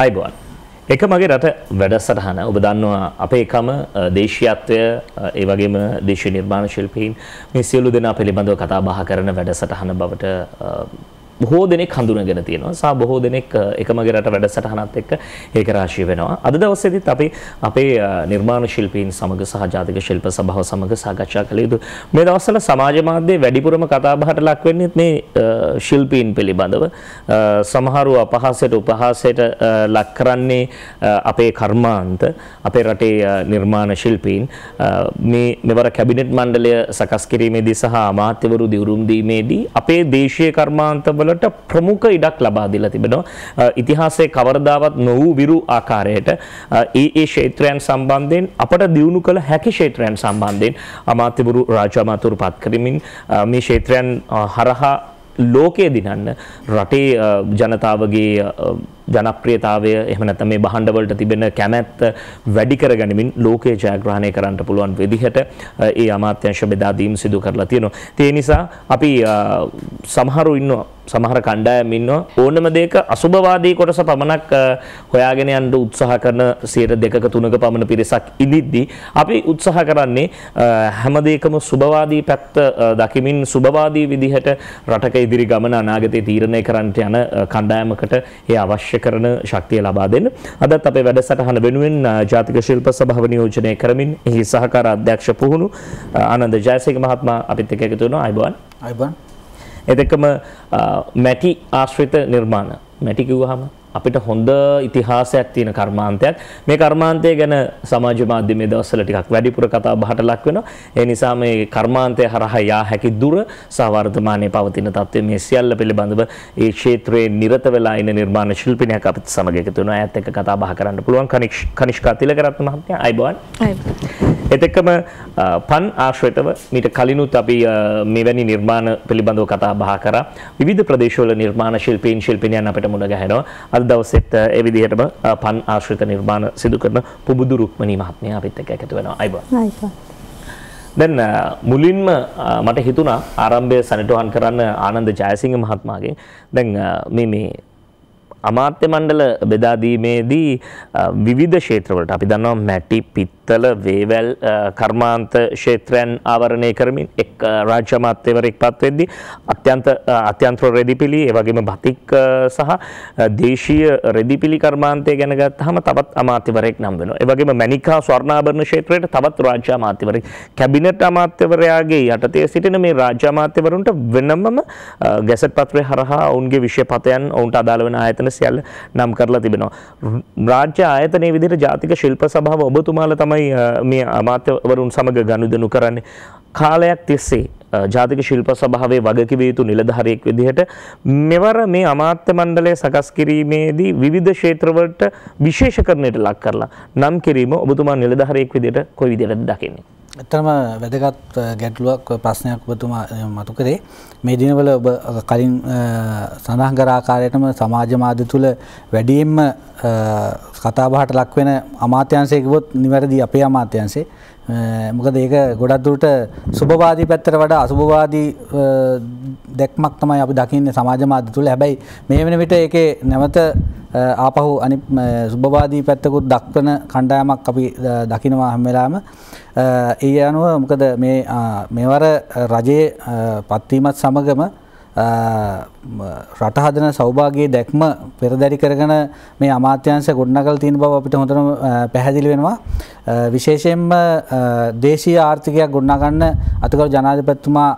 අයිබෝන් එක මගේ රට වැඩසටහන ඔබ දන්නවා අපේ එකම දේශීයත්වය ඒ වගේම දේශීය නිර්මාණ ශිල්පීන් මේ සියලු දෙනා පිළිබඳව කතා බහ කරන වැඩසටහන බවට බොහෝ දෙනෙක් හඳුනගෙන තියෙනවා සහ බොහෝ දෙනෙක් එකමගේ රට වැඩසටහනත් එක්ක ඒක රාශී වෙනවා. අද දවසේදීත් අපි අපේ නිර්මාණ ශිල්පීන් සමග සහ ජාතික ශිල්ප සභාව සමග සාකච්ඡා කළ යුතු මේ දවස්වල සමාජ මාධ්‍යයේ වැඩිපුරම කතා බහට ලක් වෙන්නේ මේ ශිල්පීන් පිළිබඳව. සමහරව අපහාසයට උපහාසයට ලක් කරන්නේ අපේ කර්මාන්ත අපේ රටේ නිර්මාණ ශිල්පීන් මෙවර කැබිනට් මණ්ඩලය සකස් කිරීමේදී සහ අමාත්‍යවරු දිවුරුම් දීමේදී අපේ දේශීය කර්මාන්ත වලට ප්‍රමුඛ ඉඩක් ලබා දීලා තිබෙනවා. ඉතිහාසයේ කවරදාවත් නොවූ විරු ආකාරයට ඒ ක්ෂේත්‍රයන් සම්බන්ධයෙන් අපට දියුණු කළ හැකි ක්ෂේත්‍රයන් සම්බන්ධයෙන් අමාත්‍යවරු රාජ්‍ය අමාත්‍යවරු පත් කරමින් මේ ක්ෂේත්‍රයන් හරහා ලෝකයේ දිනන්න රටේ ජනතාවගේ ජනප්‍රියතාවය එහෙම නැත්නම් මේ භාණ්ඩ වලට තිබෙන කැමැත්ත වැඩි කරගනිමින් ලෝකයේ ජයග්‍රහණය කරන්නට පුළුවන් විදිහට ඒ අමාත්‍යාංශ බෙදා දීම සිදු කරලා තියෙනවා. ඒ නිසා අපි සමහරු ඉන්නවා සමහර කණ්ඩායම් ඉන්නවා ඕනම දෙයක අසුභවාදී කොටස පමණක් හොයාගෙන යන්න උත්සාහ කරන 2%ක 3%ක පමණ පිරිසක් ඉදිද්දී අපි උත්සාහ කරන්නේ හැම දෙයකම සුභවාදී පැත්ත දකිමින් සුභවාදී විදිහට රටක ඉදිරි ගමන අනාගතේ තීරණය කරන්නට යන කණ්ඩායමකට ඒ අවශ්‍ය කරන ශක්තිය ලබා දෙන්න. අදත් අපේ වැඩසටහන වෙනුවෙන් ජාතික ශිල්ප සභාව නියෝජනය කරමින් එහි සහකාර අධ්‍යක්ෂ පුහුණු ආනන්ද ජයසේකර මහත්මයා අපිත් එක්ක එකතු වෙනවා. අයිබෝන්. එතකම මැටි ආශ්‍රිත නිර්මාණ මැටි කිව්වහම අපිට හොඳ ඉතිහාසයක් තියෙන කර්මාන්තයක්. මේ කර්මාන්තය ගැන සමාජ මාධ්‍යමේ දවස්වල ටිකක් වැඩිපුර කතා බහට ලක් වෙනවා. ඒ නිසා මේ කර්මාන්තය හරහා යා හැකි දුර සහ වර්තමානයේ පවතින තත්ත්වය මේ සියල්ල පිළිබඳව ඒ ක්ෂේත්‍රයේ නිරත වෙලා ඉන්න නිර්මාණ ශිල්පිනියක් අපිත් සමග එකතු වෙනවා. ඇයත් එක්ක කතා බහ කරන්න පුළුවන්. කනිෂ්කා තිලකරත්න මහත්මයා අයිබෝන්. එතකම පන් ආශ්‍රිතව මීට කලිනුත් අපි මෙවැනි නිර්මාණ පිළිබඳව කතා බහ කරා. විවිධ ප්‍රදේශවල නිර්මාණ ශිල්පීන් ශිල්පිනියන් අපිට මුණ ගැහෙනවා. අද දවසෙත් ඒ විදිහටම පන් ආශ්‍රිත නිර්මාණ සිදු කරන පුබුදු රුක්මනී මහත්මිය අපිත් එක්ක එකතු වෙනවා. අයිබෝන්. දැන් මුලින්ම මට හිතුණා ආරම්භය සනිටුහන් කරන්න ආනන්ද ජයසිංහ මහත්මයාගෙන්. දැන් මේ අමාත්‍ය මණ්ඩල බෙදා දීමේදී විවිධ ක්ෂේත්‍රවලට අපි දන්නවා මැටි පිත්තල වේවැල් කර්මාන්ත ක්ෂේත්‍රයන් ආවරණය කරමින් එක් රාජ්‍ය අමාත්‍යවරයෙක් පත් වෙද්දී අත්‍යන්තර රෙදිපිලි ඒ වගේම බතික් සහ දේශීය රෙදිපිලි කර්මාන්තය ගැන ගත්තාම තවත් අමාත්‍යවරයෙක් නම් වෙනවා. ඒ වගේම මැණිකා ස්වර්ණාභරණ ක්ෂේත්‍රයට තවත් රාජ්‍ය අමාත්‍යවරයෙක් කැබිනට් අමාත්‍යවරයාගේ යටතේ සිටින මේ රාජ්‍ය අමාත්‍යවරුන්ට වෙනමම ගැසට් පත්‍රය හරහා ඔවුන්ගේ විෂය පතයන් ඔවුන්ට අදාළ වෙන ආයතන සියල්ල නම් කරලා තිබෙනවා. රාජ්‍ය ආයතනයේ විදිහට ජාතික ශිල්ප සභාව ඔබතුමාලා තමයි මේ අමාත්‍යවරුන් සමග ගනුදෙනු කරන්නේ. කාලයක් තිස්සේ ජාතික ශිල්ප සභාවේ වගකිව යුතු නිලධාරියෙක් විදිහට මෙවර මේ අමාත්‍ය මණ්ඩලය සකස් කිරීමේදී විවිධ ක්ෂේත්‍රවලට විශේෂකරණයට ලක් කරලා නම් කිරීම ඔබතුමා නිලධාරියෙක් විදිහට කොයි විදිහටද දකින්නේ? ඇත්තම වැදගත් ගැටලුවක් ප්‍රශ්නයක් ඔබතුමා මතු කරේ. මේ දිනවල ඔබ කලින් සඳහන් කර ආකාරයටම සමාජ මාධ්‍ය තුල වැඩියෙන්ම කතා බහට ලක් වෙන අමාත්‍යාංශය කිව්වොත් නිවැරදි අපේ අමාත්‍යාංශේ. මොකද ඒක ගොඩක් දුරට සුභවාදී පැත්තට වඩා අසුභවාදී දැක්මක් තමයි අපි දකින්නේ සමාජ මාධ්‍ය තුල. හැබැයි මේ වෙන විට ඒකේ නැවත ආපහු අනිත් සුභවාදී පැත්තකුත් දක්වන කණ්ඩායමක් අපි දකිනවා හැම වෙලාවෙම. ඒ අනුව මොකද මේවර රජයේ පත්වීමත් සමගම රට හදන සෞභාග්‍යයේ දැක්ම පෙරදරි කරගෙන මේ අමාත්‍යාංශ ගොඩනගලා තියෙන බව අපිට හොඳටම පැහැදිලි වෙනවා. විශේෂයෙන්ම දේශීය ආර්ථිකයක් ගොඩනගන්න අතිගරු ජනාධිපතිතුමා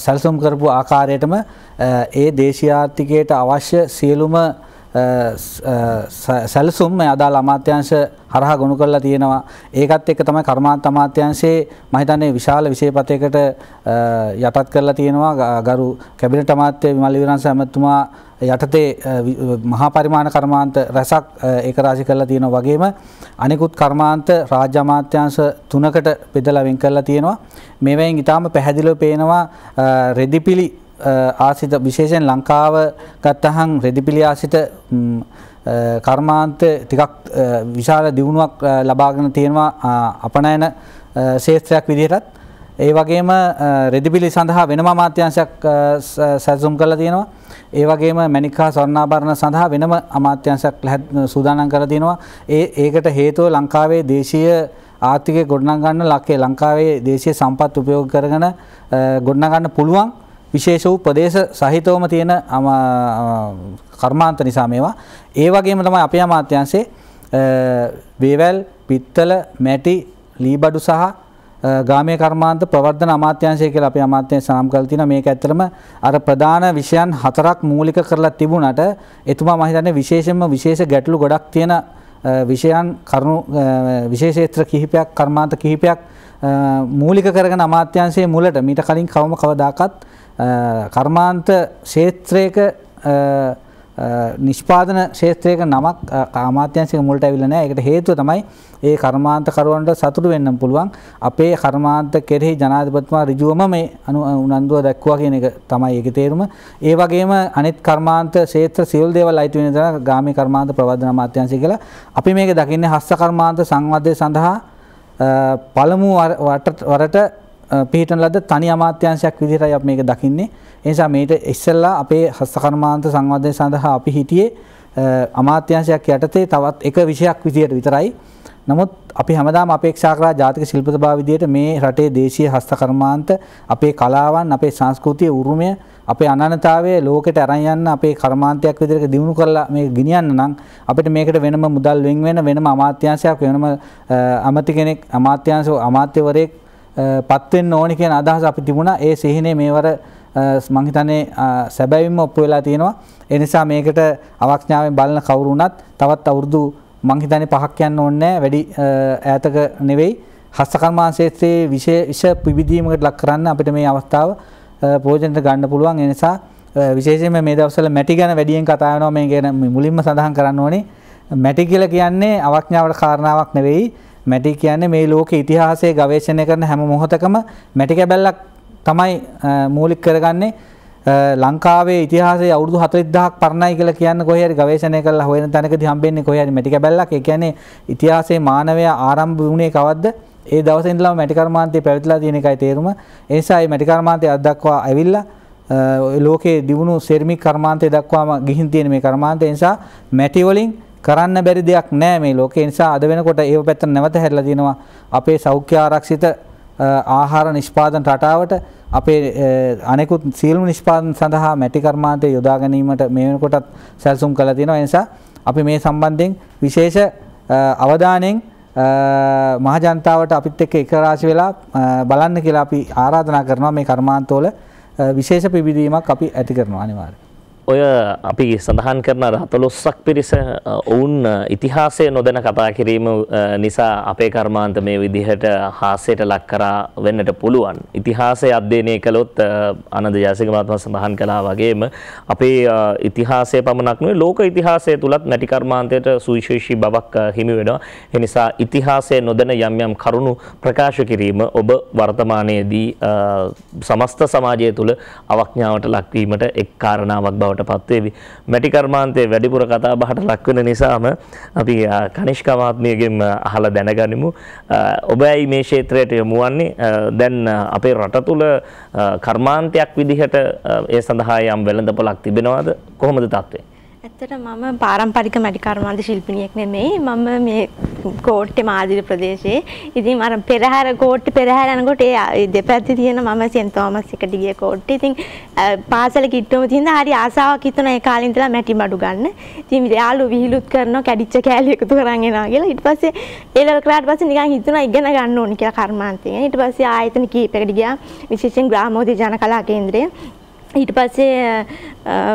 සැලසුම් කරපු ආකාරයටම ඒ දේශීය ආර්ථිකයට අවශ්‍ය සියලුම සැලසුම් මේ අදාළ අමාත්‍යාංශ හරහා ගොනු කරලා තියෙනවා. ඒකත් එක්ක තමයි කර්මාන්ත අමාත්‍යාංශයේ මම හිතන්නේ විශාල විෂයපතයකට යටත් කරලා තියෙනවා. ගරු කැබිනට් අමාත්‍ය විමල් විරන්ස ඇමතුමා යටතේ මහා පරිමාණ කර්මාන්ත රැසක් ඒක රාශි කරලා තියෙනවා. වගේම අනිකුත් කර්මාන්ත රාජ්‍ය අමාත්‍යාංශ 3කට බෙදලා වෙන් කරලා තියෙනවා. මේවෙන් ඊටාම පැහැදිලිව පේනවා රෙදිපිලි ආසිත විශේෂයෙන් ලංකාව ගත්තහම් රෙදිපිලි ආසිත කර්මාන්ත ටිකක් විශාල දියුණුවක් ලබාගෙන තියෙනවා අපනයන ශේත්‍රයක් විදිහටත්. ඒ වගේම රෙදිපිලි සඳහා වෙනම අමාත්‍යාංශයක් සැලසුම් කරලා තියෙනවා. ඒ වගේම මණික් හා ස්වර්ණාභරණ සඳහා වෙනම අමාත්‍යාංශයක් සූදානම් කරලා තියෙනවා. ඒකට හේතුව ලංකාවේ දේශීය ආර්ථිකය ගොඩනගන්න ලංකාවේ දේශීය සම්පත් උපයෝග කරගෙන ගොඩනගන්න පුළුවන් විශේෂ වූ ප්‍රදේශ සහිතවම තියෙන කර්මාන්ත නිසා මේවා. ඒ වගේම තමයි අපේ අමාත්‍යාංශයේ වේවැල්, පිත්තල, මැටි, ලීබඩු සහ ගාමීය කර්මාන්ත ප්‍රවර්ධන අමාත්‍යාංශය කියලා අපේ අමාත්‍යාංශය නම් කරලා තිනවා. මේක ඇත්තටම අර ප්‍රධාන විෂයන් 4ක් මූලික කරලා තිබුණාට එතුමා මම හිතන්නේ විශේෂයෙන්ම විශේෂ ගැටලු ගොඩක් තියෙන විෂයන් කරුණු විශේෂේත්‍ර කිහිපයක් කර්මාන්ත කිහිපයක් මූලික කරගෙන අමාත්‍යාංශයේ මුලට මීට කලින් කවදාකවත් කර්මාන්ත ක්ෂේත්‍රයක නිෂ්පාදන ක්ෂේත්‍රයක නමක් අමාත්‍යාංශයක මුලට ඇවිල්ලා නැහැ. ඒකට හේතුව තමයි ඒ කර්මාන්ත කරුවන්ට සතුටු වෙන්න පුළුවන් අපේ කර්මාන්ත කෙරෙහි ජනාධිපතිතුමා ඍජුවම මේ උනන්දුව දක්වුවා කියන එක තමයි ඒකේ තේරුම. ඒ වගේම අනිත් කර්මාන්ත ක්ෂේත්‍ර සියලු දේවල් අයිති වෙන දා ගාමීය කර්මාන්ත ප්‍රවර්ධන අමාත්‍යාංශය කියලා අපි මේක දකින්නේ හස්ත කර්මාන්ත සංවර්ධනය සඳහා පළමු වරට පිහිටන ලද තනි අමාත්‍යාංශයක් විදිහටයි අපි මේක දකින්නේ. ඒ නිසා මේට ඉස්සෙල්ලා අපේ හස්ත කර්මාන්ත සංවර්ධනය සඳහා අපි හිටියේ අමාත්‍යාංශයක් යටතේ තවත් එක විෂයක් විදියට විතරයි. නමුත් අපි හැමදාම අපේක්ෂා කරා ජාතික ශිල්ප සභාව විදියට මේ රටේ දේශීය හස්ත කර්මාන්ත අපේ කලාවන් අපේ සංස්කෘතිය උරුමය අපේ අනන්‍යතාවය ලෝකෙට අරන් යන්න අපේ කර්මාන්තයක් විදිහට දිනු කරලා මේක ගෙනියන්න නම් අපිට මේකට වෙනම මුදල් වෙන් වෙන වෙනම අමාත්‍යාංශයක් වෙනම අමාත්‍ය කෙනෙක් අමාත්‍යවරයෙක් පත් වෙන්න ඕනි කියන අදහස අපි තිබුණා. ඒ සිහිනේ මේවර මං හිතන්නේ සැබවින්ම ඔප්පු වෙලා තියෙනවා. ඒ නිසා මේකට අවඥාවෙන් බලන කවුරු වුණත් තවත් අවුරුදු මං හිතන්නේ 5ක් යන්න ඕනේ නැහැ. වැඩි ඈතක නෙවෙයි. හස්තකර්මාන්ත ක්ෂේත්‍රයේ විශේෂ පිබිදීමකට ලක් කරන්න අපිට මේ අවස්ථාව ප්‍රයෝජනට ගන්න පුළුවන්. ඒ නිසා විශේෂයෙන්ම මේ දවස්වල මැටි ගැන වැඩියෙන් කතා වෙනවා. මේ ගැන මුලින්ම සඳහන් කරන්න ඕනේ. මැටි කියලා කියන්නේ අවඥාවට කාරණාවක් නෙවෙයි. මැටි කියන්නේ මේ ලෝකේ ඉතිහාසයේ ගවේෂණය කරන හැම මොහොතකම මැටි කැබැල්ලක් තමයි මූලික කරගන්නේ. ලංකාවේ ඉතිහාසයේ අවුරුදු 40000ක් පරණයි කියලා කියන්නේ කොහේ හරි ගවේෂණය කරලා හොයන තැනකදී හම්බෙන්නේ කොහේ හරි මැටි කැබැල්ලක්. ඒ කියන්නේ ඉතිහාසයේ මානවයා ආරම්භ වුණේ කවද්ද? ඒ දවසේ ඉඳලම මැටි කර්මාන්තය පැවතිලා තියෙන එකයි තේරුම. ඒ නිසා මේ මැටි කර්මාන්තය අද දක්වා ඇවිල්ලා ලෝකේ දියුණු සෙරමික් කර්මාන්තය දක්වාම ගිහින් තියෙන මේ කර්මාන්තය නිසා මැටි වලින් කරන්න බැරි දෙයක් නෑ මේ ලෝකේ. නිසා අද වෙනකොට ඒව පැත්තට නැවත හැරිලා තියෙනවා අපේ සෞඛ්‍ය ආරක්ෂිත ආහාර නිෂ්පාදන රටාවට අපේ අනෙකුත් සියලුම නිෂ්පාදන සඳහා මැටි කර්මාන්තය යොදා ගැනීමට මේ වෙනකොටත් සැලසුම් කළා තියෙනවා. ඒ නිසා අපි මේ සම්බන්ධයෙන් විශේෂ අවධානයෙන් මහ ජනතාවට අපිත් එක්ක එක රාශි වෙලා බලන්න කියලා අපි ආරාධනා කරනවා. මේ කර්මාන්තවල විශේෂ පිබිදීමක් අපි ඇති කරනවා අනිවාර්යයෙන්. ඔය අපි සඳහන් කරන 40ක් පිරිස ඔවුන් ඉතිහාසය නොදැන කතා කිරීම නිසා අපේ කර්මාන්ත මේ විදිහට හාස්‍යයට ලක් කරා වෙන්නට පුළුවන්. ඉතිහාසය අධ්‍යයනය කළොත් ආනන්ද ජයසිංහ මහත්මයා සඳහන් කළා වගේම අපේ ඉතිහාසය පමණක් නෙවෙයි ලෝක ඉතිහාසය තුලත් මැටි කර්මාන්තයට සුවිශේෂී බවක් හිමි වෙනවා. ඒ නිසා ඉතිහාසය නොදැන යම් යම් කරුණු ප්‍රකාශ කිරීම ඔබ වර්තමානයේදී සමස්ත සමාජය තුල අවඥාවට ලක්වීමට එක් කාරණාවක් බවට පත්වේවි. මැටි කර්මාන්තයේ වැඩිපුර කතා බහට ලක් වෙන නිසාම අපි කනිෂ්ක මහත්මියගෙන් අහලා දැනගනිමු. ඔබ ඇයි මේ ක්ෂේත්‍රයට යොමු වන්නේ? දැන් අපේ රට තුල කර්මාන්තයක් විදිහට ඒ සඳහා යම් වෙළඳපොළක් තිබෙනවද? කොහොමද තත්ත්වය? ඇත්තට මම පාරම්පරික මැටි කර්මාන්ත ශිල්පිනියක් නෙමෙයි. මම මේ කෝට්ටේ මාදිරි ප්‍රදේශයේ ඉතින් අර පෙරහැර කෝට්ටේ පෙරහැර යනකොට ඒ දෙපැත්තේ තියෙන මම සෙන්ට් තෝමස් එකට ගිය කෝට්ටේ. ඉතින් පාසල කිට්ටුවම තියෙන හරි ආසාවක් හිතුණා ඒ කාලේ ඉඳලා මැටි මඩු ගන්න. ඉතින් යාළුවෝ විහිළුත් කරනවා කැඩිච්ච කෑලි එකතු කරන් එනවා කියලා. ඊට පස්සේ ඒ ලෙවල් කරාට පස්සේ නිකන් හිතුණා ඉගෙන ගන්න ඕනි කියලා කර්මාන්තයෙන්. ඊට පස්සේ ආයතන කීපයකට ගියා. විශේෂයෙන් ග්‍රාමෝදය ජන කලා කේන්ද්‍රය. ඊට පස්සේ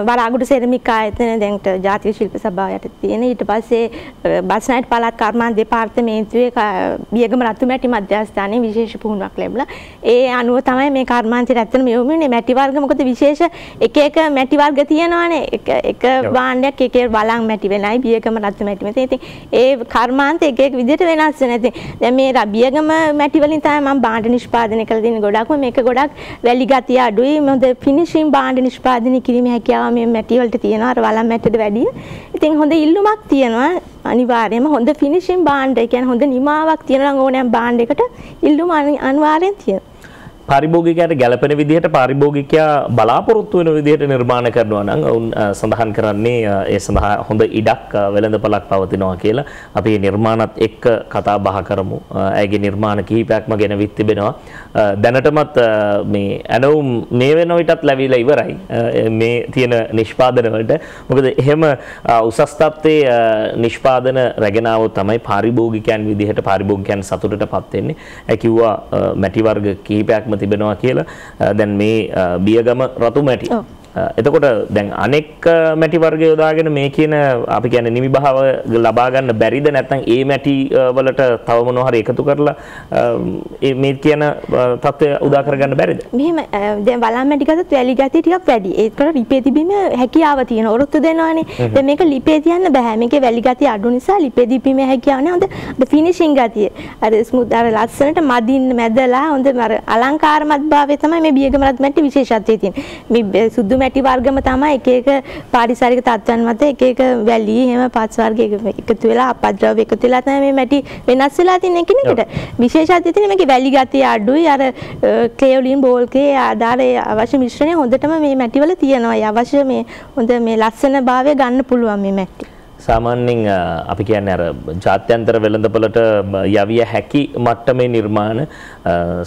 වරාගුඩ සෙරමික් ආයතන දැන් ජාතික ශිල්ප සභාව යටතේ තියෙන. ඊට පස්සේ බස්නාහිර පළාත් කර්මාන්ත දෙපාර්තමේන්තුවේ බියගම රතු මැටි මධ්‍යස්ථානයේ විශේෂ පුහුණුවක් ලැබුණා. ඒ අනුව තමයි මේ කර්මාන්තයට ඇත්තටම යොමුනේ මැටි වර්ග. මොකද විශේෂ එක එක මැටි වර්ග තියෙනවානේ. එක භාණ්ඩයක් එක එක වලං මැටි වෙනයි බියගම රතු මැටි වෙනයි. ඉතින් ඒ කර්මාන්ත එක එක විදිහට වෙනස් වෙනවා. ඉතින් දැන් මේ බියගම මැටි වලින් තමයි මම භාණ්ඩ නිෂ්පාදනය කරලා තියෙන්නේ. ගොඩක්ම මේක ගොඩක් වැලි ගතිය අඩුයි. මොකද ෆිනිෂින් භාණ්ඩ නිෂ්පාදනය කිරීමේ හැකියාව මේ මැටි වලට තියෙනවා අර වලම් මැටට වැඩිය. ඉතින් හොඳ ඉල්ලුමක් තියෙනවා අනිවාර්යයෙන්ම හොඳ ෆිනිෂින් භාණ්ඩ. ඒ කියන්නේ හොඳ නිමාවක් තියෙනවා නම් ඕනෑම භාණ්ඩයකට ඉල්ලුම අනිවාර්යෙන් තියෙනවා. පාරිභෝගිකයාට ගැළපෙන විදිහට පාරිභෝගිකයා බලාපොරොත්තු වෙන විදිහට නිර්මාණ කරනවා නම් ඔවුන් සඳහන් කරන්නේ ඒ සඳහා හොඳ ඉඩක් වෙළඳපළක් පවතිනවා කියලා. අපි නිර්මාණත් එක්ක කතා බහ කරමු. ඇගේ නිර්මාණ කිහිපයක්ම ගෙනවිත් තිබෙනවා. දැනටමත් මේ ඇනවුම් මේ වෙන විටත් ලැබිලා ඉවරයි. මේ තියෙන නිෂ්පාදන වලට. මොකද එහෙම උසස් තත්ත්වයේ නිෂ්පාදන රැගෙන આવොත් තමයි පාරිභෝගිකයන් විදිහට පාරිභෝගිකයන් සතුටටපත් වෙන්නේ. ඒ කිව්වා මැටි වර්ග කිහිපයක්ම තිබෙනවා කියලා. දැන් මේ බියගම රතු මැටි. එතකොට දැන් අනෙක් මැටි වර්ග යොදාගෙන මේ කියන අපි කියන්නේ නිමිභාව ලබා ගන්න බැරිද නැත්නම් ඒ මැටි වලට තව මොනවා හරි එකතු කරලා මේ කියන තත්ත්වය උදා කරගන්න බැරිද? මෙහෙම දැන් වලම් මැටි ගත්තොත් වැලි ගතිය ටිකක් වැඩි. ඒකට ලිපේ තිබීම හැකියාව තියෙන. ඔරොත්තු දෙනවනේ. දැන් මේක ලිපේ තියන්න බෑ. මේකේ වැලි ගතිය අඩු නිසා ලිපේ දීපීමේ හැකියාව නෑ. හොඳ ෆිනිෂින් ගතිය. අර ස්මූත් අර ලස්සනට මදින් මැදලා හොඳ අර අලංකාරමත් භාවය තමයි මේ බියගම රත් මැටි විශේෂත්වය තියෙන්නේ. මේ සුදු මැටි වර්ගම තමයි එක එක පාරිසරික තත්ත්වයන් මත එක එක වැලි එහෙම පස් වර්ග එකතු වෙලා අපද්‍රව්‍ය එකතු වෙලා තමයි මේ මැටි වෙනස් වෙලා තියෙන එකිනෙකට. විශේෂත්වය තියෙන්නේ මේකේ වැලි ගතිය අඩුයි. අර ක්ලේ වලින් බෝල් ක්ලේ ආදාර අවශ්‍ය මිශ්‍රණය හොඳටම මේ මැටි වල තියෙනවා. ඒ අවශ්‍ය මේ හොඳ මේ ලස්සන භාවය ගන්න පුළුවන් මේ මැටි. සාමාන්‍යයෙන් අපි කියන්නේ අර ජාත්‍යන්තර වෙළඳපොළට යවිය හැකි මට්ටමේ නිර්මාණ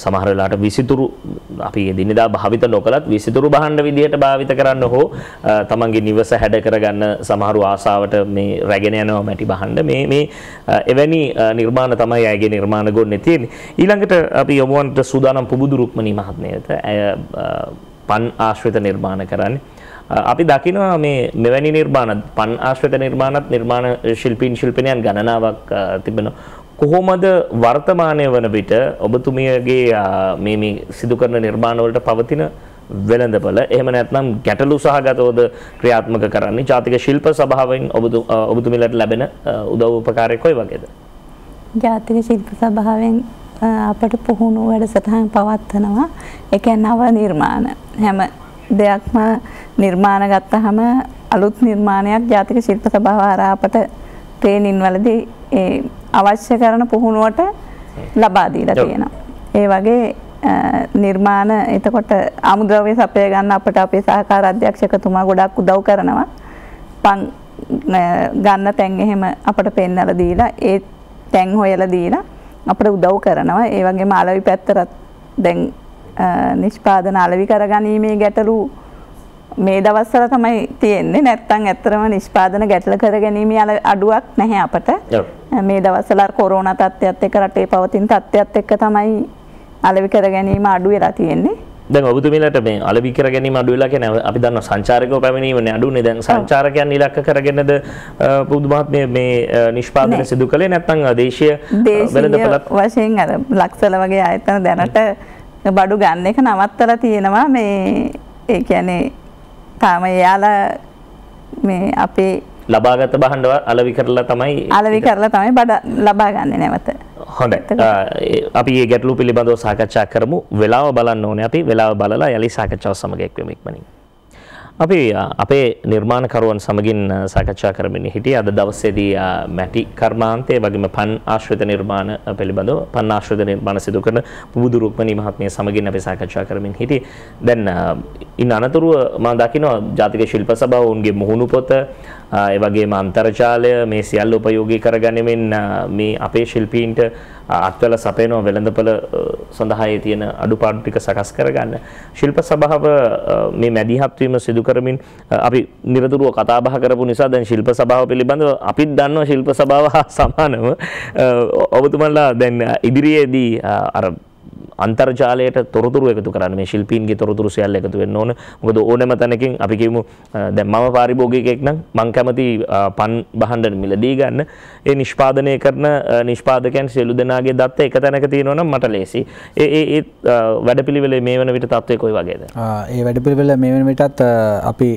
සමහර වෙලාවට විසිතුරු අපි දිනදා භාවිත නොකලත් විසිතුරු භාණ්ඩ විදිහට භාවිත කරන්න හෝ තමන්ගේ නිවස හැඩ කරගන්න සමහරු ආසාවට මේ රැගෙන යනවා මැටි භාණ්ඩ මේ එවැනි නිර්මාණ තමයි අයගේ නිර්මාණ ගොන්නේ තියෙන්නේ. ඊළඟට අපි යමුවන්ට සූදානම් පුබුදු රුක්මනී මහත්මියට පන් ආශ්‍රිත නිර්මාණ කරන්නේ. අපි දකිනවා මේ මෙවැනි නිර්මාණ පන් ආශ්‍රිත නිර්මාණත් නිර්මාණ ශිල්පීන් ශිල්පිනියන් ගණනාවක් තිබෙනවා. කොහොමද වර්තමානයේ වන විට ඔබතුමියගේ මේ සිදු කරන නිර්මාණ වලට පවතින වෙළඳපොළ එහෙම නැත්නම් ගැටලු සහගතවද ක්‍රියාත්මක කරන්නේ? ජාතික ශිල්ප සභාවෙන් ඔබතුමිලට ලැබෙන උදව් උපකාරය කොයි වගේද? ජාතික ශිල්ප සභාවෙන් අපට පුහුණු වැඩසටහන් පවත්වනවා. ඒ කියන්නේ නව නිර්මාණ හැම දෙයක්ම නිර්මාණ ගත්තහම අලුත් නිර්මාණයක් ජාතික ශිල්ප සභාව හරහා අපට ට්‍රේනින් වලදී අවශ්‍ය කරන පුහුණුවට ලබා දීලා තියෙනවා. ඒ වගේ නිර්මාණ එතකොට අමුද්‍රව්‍ය සපය ගන්න අපට අපේ සහකාර අධ්‍යක්ෂකතුමා ගොඩක් උදව් කරනවා. පන් ගන්න තැන් එහෙම අපට පෙන්නලා දීලා ඒ තැන් හොයලා දීලා අපට උදව් කරනවා. ඒ වගේම අලවි පැත්තට දැන් නිෂ්පාදන අලෙවි කරගැනීමේ ගැටලු මේ දවස්වල තමයි තියෙන්නේ. නැත්තම් ඇත්තටම නිෂ්පාදන ගැටල කරගැනීමේ අඩුවක් නැහැ අපට. මේ දවස්වල කොරෝනා තත්ත්වයත් එක්ක රටේ පවතින තත්ත්වයත් එක්ක තමයි අලෙවි කරගැනීම අඩු වෙලා තියෙන්නේ. දැන් ඔබතුමීලට මේ අලෙවි කරගැනීම අඩු වෙලා කියන්නේ අපි දන්නවා සංචාරකව පැමිණීමනේ අඩුනේ. දැන් සංචාරකයන් ඉලක්ක කරගෙනද පුදුමහත් මේ නිෂ්පාදනය සිදු කළේ නැත්නම් දේශීය වෙළඳපළත් වශයෙන් අර ලක්සල වගේ ආයතන දැනට බඩු ගන්න එක නවත්තලා තියෙනවා. මේ ඒ කියන්නේ තාම යාලා මේ අපේ ලබාගත් භාණ්ඩව අලෙවි කරලා තමයි බඩ ලබා ගන්න නැවත. හොඳයි. අපි මේ ගැටලු පිළිබඳව සාකච්ඡා කරමු. වෙලාව බලන්න ඕනේ. අපි වෙලාව බලලා යලි සාකච්ඡාව සමග එක්වෙමු ඉක්මනින්. අපි අපේ නිර්මාණකරුවන් සමගින් සාකච්ඡා කරමින් හිටියේ අද දවසේදී මැටි කර්මාන්තයේ වගේම පන් ආශ්‍රිත නිර්මාණ පිළිබඳව පන් ආශ්‍රිත නිර්මාණ සිදු කරන පුබුදු රුක්මනී මහත්මිය සමගින් අපි සාකච්ඡා කරමින් හිටියේ. දැන් ඉන් අනතුරුව මම දකිනවා ජාතික ශිල්ප සභාව උන්ගේ මුහුණු පොත ඒ වගේම අන්තර්ජාලය මේ සියල්ල උපයෝගී කරගැනීමෙන් මේ අපේ ශිල්පීන්ට අත්වල සපයනවා වෙළඳපොළ සඳහා තියෙන අඩුපාඩු ටික සකස් කරගන්න. ශිල්ප සභාව මේ මැදිහත් වීම සිදු කරමින් අපි නිරතුරුව කතා බහ කරපු නිසා දැන් ශිල්ප සභාව පිළිබඳව අපිත් දන්නවා ශිල්ප සභාව හා සමානව ඔබතුමන්ලා දැන් ඉදිරියේදී අර අන්තර්ජාලයට තොරතුරු එකතු කරන්න මේ ශිල්පීන්ගේ තොරතුරු සියල්ල එකතු වෙන්න ඕන. මොකද ඕනෑම තැනකින් අපි කියමු දැන් මම පාරිභෝගිකයෙක් නම් මං කැමති පන් භාණ්ඩ මිලදී ගන්න. ඒ නිෂ්පාදනය කරන නිෂ්පාදකයන් සියලු දෙනාගේ දත්ත එක තැනක තියෙනවා නම් මට ලේසි. ඒ වැඩපිළිවෙලේ මේ වෙන විට තත්ත්වය කොයි වගේද? ඒ වැඩපිළිවෙල මේ වෙන විටත් අපි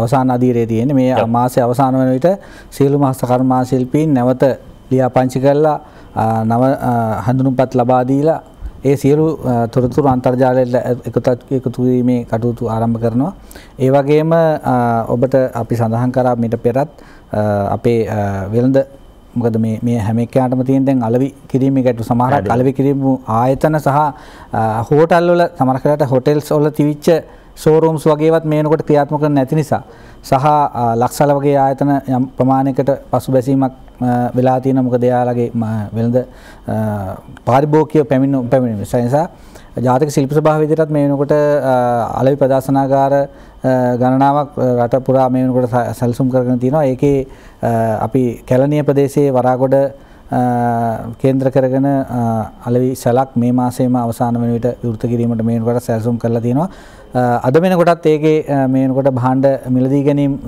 අවසාන අදියරේ තියෙන්නේ. මේ මාසයේ අවසාන වෙන විට සියලුම හස්තකර්මා ශිල්පීන් නැවත ලියාපදිංචි කරලා නව හඳුනුම්පත් ලබා දීලා ඒ සියලු තොරතුරු අන්තර්ජාලයට එකතු වීමේ කටයුතු ආරම්භ කරනවා. ඒ වගේම ඔබට අපි සඳහන් කරා මීට පෙරත් අපේ වෙළඳ මොකද මේ හැම එකකටම තියෙන දැන් අලෙවි කිරීමේ ගැටලු සමහරක් අලෙවි කිරීම ආයතන සහ හෝටල් වල සමහර කරට හොටෙල්ස් වල තිවිච්ච ෂෝරූම්ස් වගේවත් මේ වෙනකොට ක්‍රියාත්මක කරන්නේ නැති නිසා සහ ලක්සල වගේ ආයතන යම් ප්‍රමාණයකට පසුබැසීමක් වෙලා තියෙනවා මොකද එයාලගේ වෙළඳ පාරිභෝගික පැමිණීම නිසා ජාතික ශිල්ප සභාව විදිහටත් මේ වෙනකොට අලෙවි ප්‍රදර්ශනාගාර ගණනාවක් රට පුරා මේ වෙනකොට සැලසුම් කරගෙන තියෙනවා. ඒකේ අපි කැලණිය ප්‍රදේශයේ වරාගොඩ කේන්ද්‍ර කරගෙන අලෙවි සැලක් මේ මාසයේම අවසාන වන විට විවෘත කිරීමට මේ වෙනකොට සැලසුම් කරලා තියෙනවා. අද වෙනකොටත් ඒකේ මේ වෙනකොට භාණ්ඩ මිලදී ගැනීම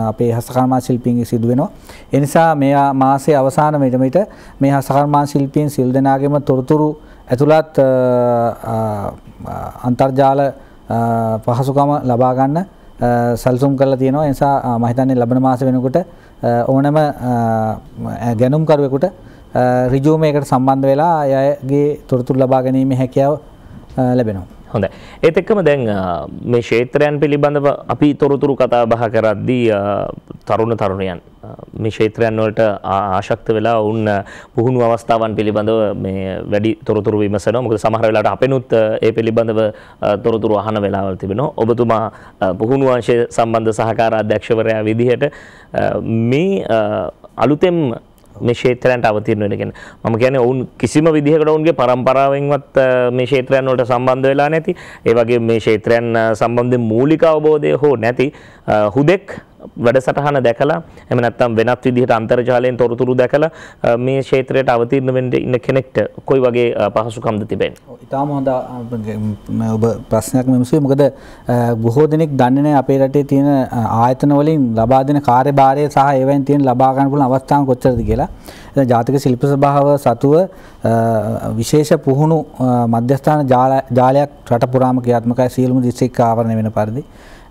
අපේ හස්තකර්මා ශිල්පීන්ගේ සිදු වෙනවා. ඒ නිසා මේ මාසයේ අවසාන විට මේ හස්තකර්මා ශිල්පීන් සිල් දෙනාගේම තොරතුරු ඇතුළත් අන්තර්ජාල පහසුකම ලබා ගන්න සැලසුම් කරලා තියෙනවා. ඒ නිසා මම හිතන්නේ ලබන මාස වෙනකොට ඕනෑම ගැනුම්කරුවෙකුට ඍජුව මේකට සම්බන්ධ වෙලා අයගේ තොරතුරු ලබා ගැනීමේ හැකියාව ලැබෙනවා. හොඳයි. ඒත් එක්කම දැන් මේ ක්ෂේත්‍රයන් පිළිබඳව අපි තොරතුරු කතා බහ කරද්දී තරුණ තරුණියන් මේ ක්ෂේත්‍රයන් වලට ආශක්ත වෙලා වුන් පුහුණු අවස්ථාවන් පිළිබඳව මේ වැඩි තොරතුරු විමසනවා. මොකද සමහර වෙලාවට අපෙනුත් ඒ පිළිබඳව තොරතුරු අහන වෙලාවල් තිබෙනවා. ඔබතුමා පුහුණු අංශය සම්බන්ධ සහකාර අධ්‍යක්ෂවරයා විදිහට මේ අලුතෙන් මේ ක්ෂේත්‍රයන්ට අවතීර්ණ වෙන කියන්නේ මම කියන්නේ ඔවුන් කිසිම විදිහකට ඔවුන්ගේ පරම්පරාවෙන්වත් මේ ක්ෂේත්‍රයන් වලට සම්බන්ධ වෙලා නැති ඒ වගේ මේ ක්ෂේත්‍රයන් සම්බන්ධයෙන් මූලික අවබෝධය හෝ නැති හුදෙක් වැඩසටහන දැකලා එහෙම නැත්නම් වෙනත් විදිහට අන්තර්ජාලයෙන් තොරතුරු දැකලා මේ ක්ෂේත්‍රයට අවතීර්ණ වෙන්න ඉන්න කෙනෙක්ට කොයි වගේ පහසුකම්ද තිබෙන්නේ? ඉතාලම හොඳ ඔබ ප්‍රශ්නයක් මෙමුසුයි. මොකද බොහෝ දෙනෙක් දන්නේ නැහැ අපේ රටේ තියෙන ආයතන වලින් ලබා දෙන කාර්යභාරය සහ ඒවෙන් තියෙන ලබා ගන්න පුළුවන් අවස්ථාන් කොච්චරද කියලා. දැන් ජාතික ශිල්ප සභාව සතුව විශේෂ පුහුණු මධ්‍යස්ථාන ජාලයක් රට පුරාම ක්‍රියාත්මකයි සියලුම දිස්ත්‍රික්ක ආවරණය වෙන පරිදි.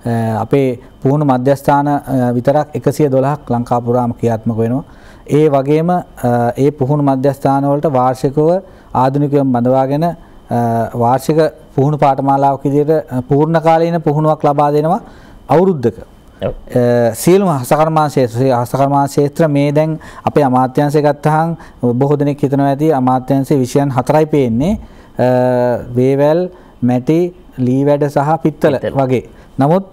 අපේ පුහුණු මධ්‍යස්ථාන විතරක් 112ක් ලංකා පුරාම ක්‍රියාත්මක වෙනවා. ඒ වගේම ඒ පුහුණු මධ්‍යස්ථාන වලට වාර්ෂිකව ආධුනිකයන් බඳවාගෙන වාර්ෂික පුහුණු පාඨමාලාවක් විදිහට පූර්ණ කාලීන පුහුණුවක් ලබා දෙනවා අවුරුද්දක. සියලුම හස්තකර්මා ක්ෂේත්‍ර මේ දැන් අපේ අමාත්‍යාංශය ගත්තහම බොහෝ දෙනෙක් හිතනවා ඇති අමාත්‍යාංශයේ විෂයන් 4යි පේන්නේ වේවැල්, මැටි, ලී වැඩ සහ පිත්තල වගේ. නමුත්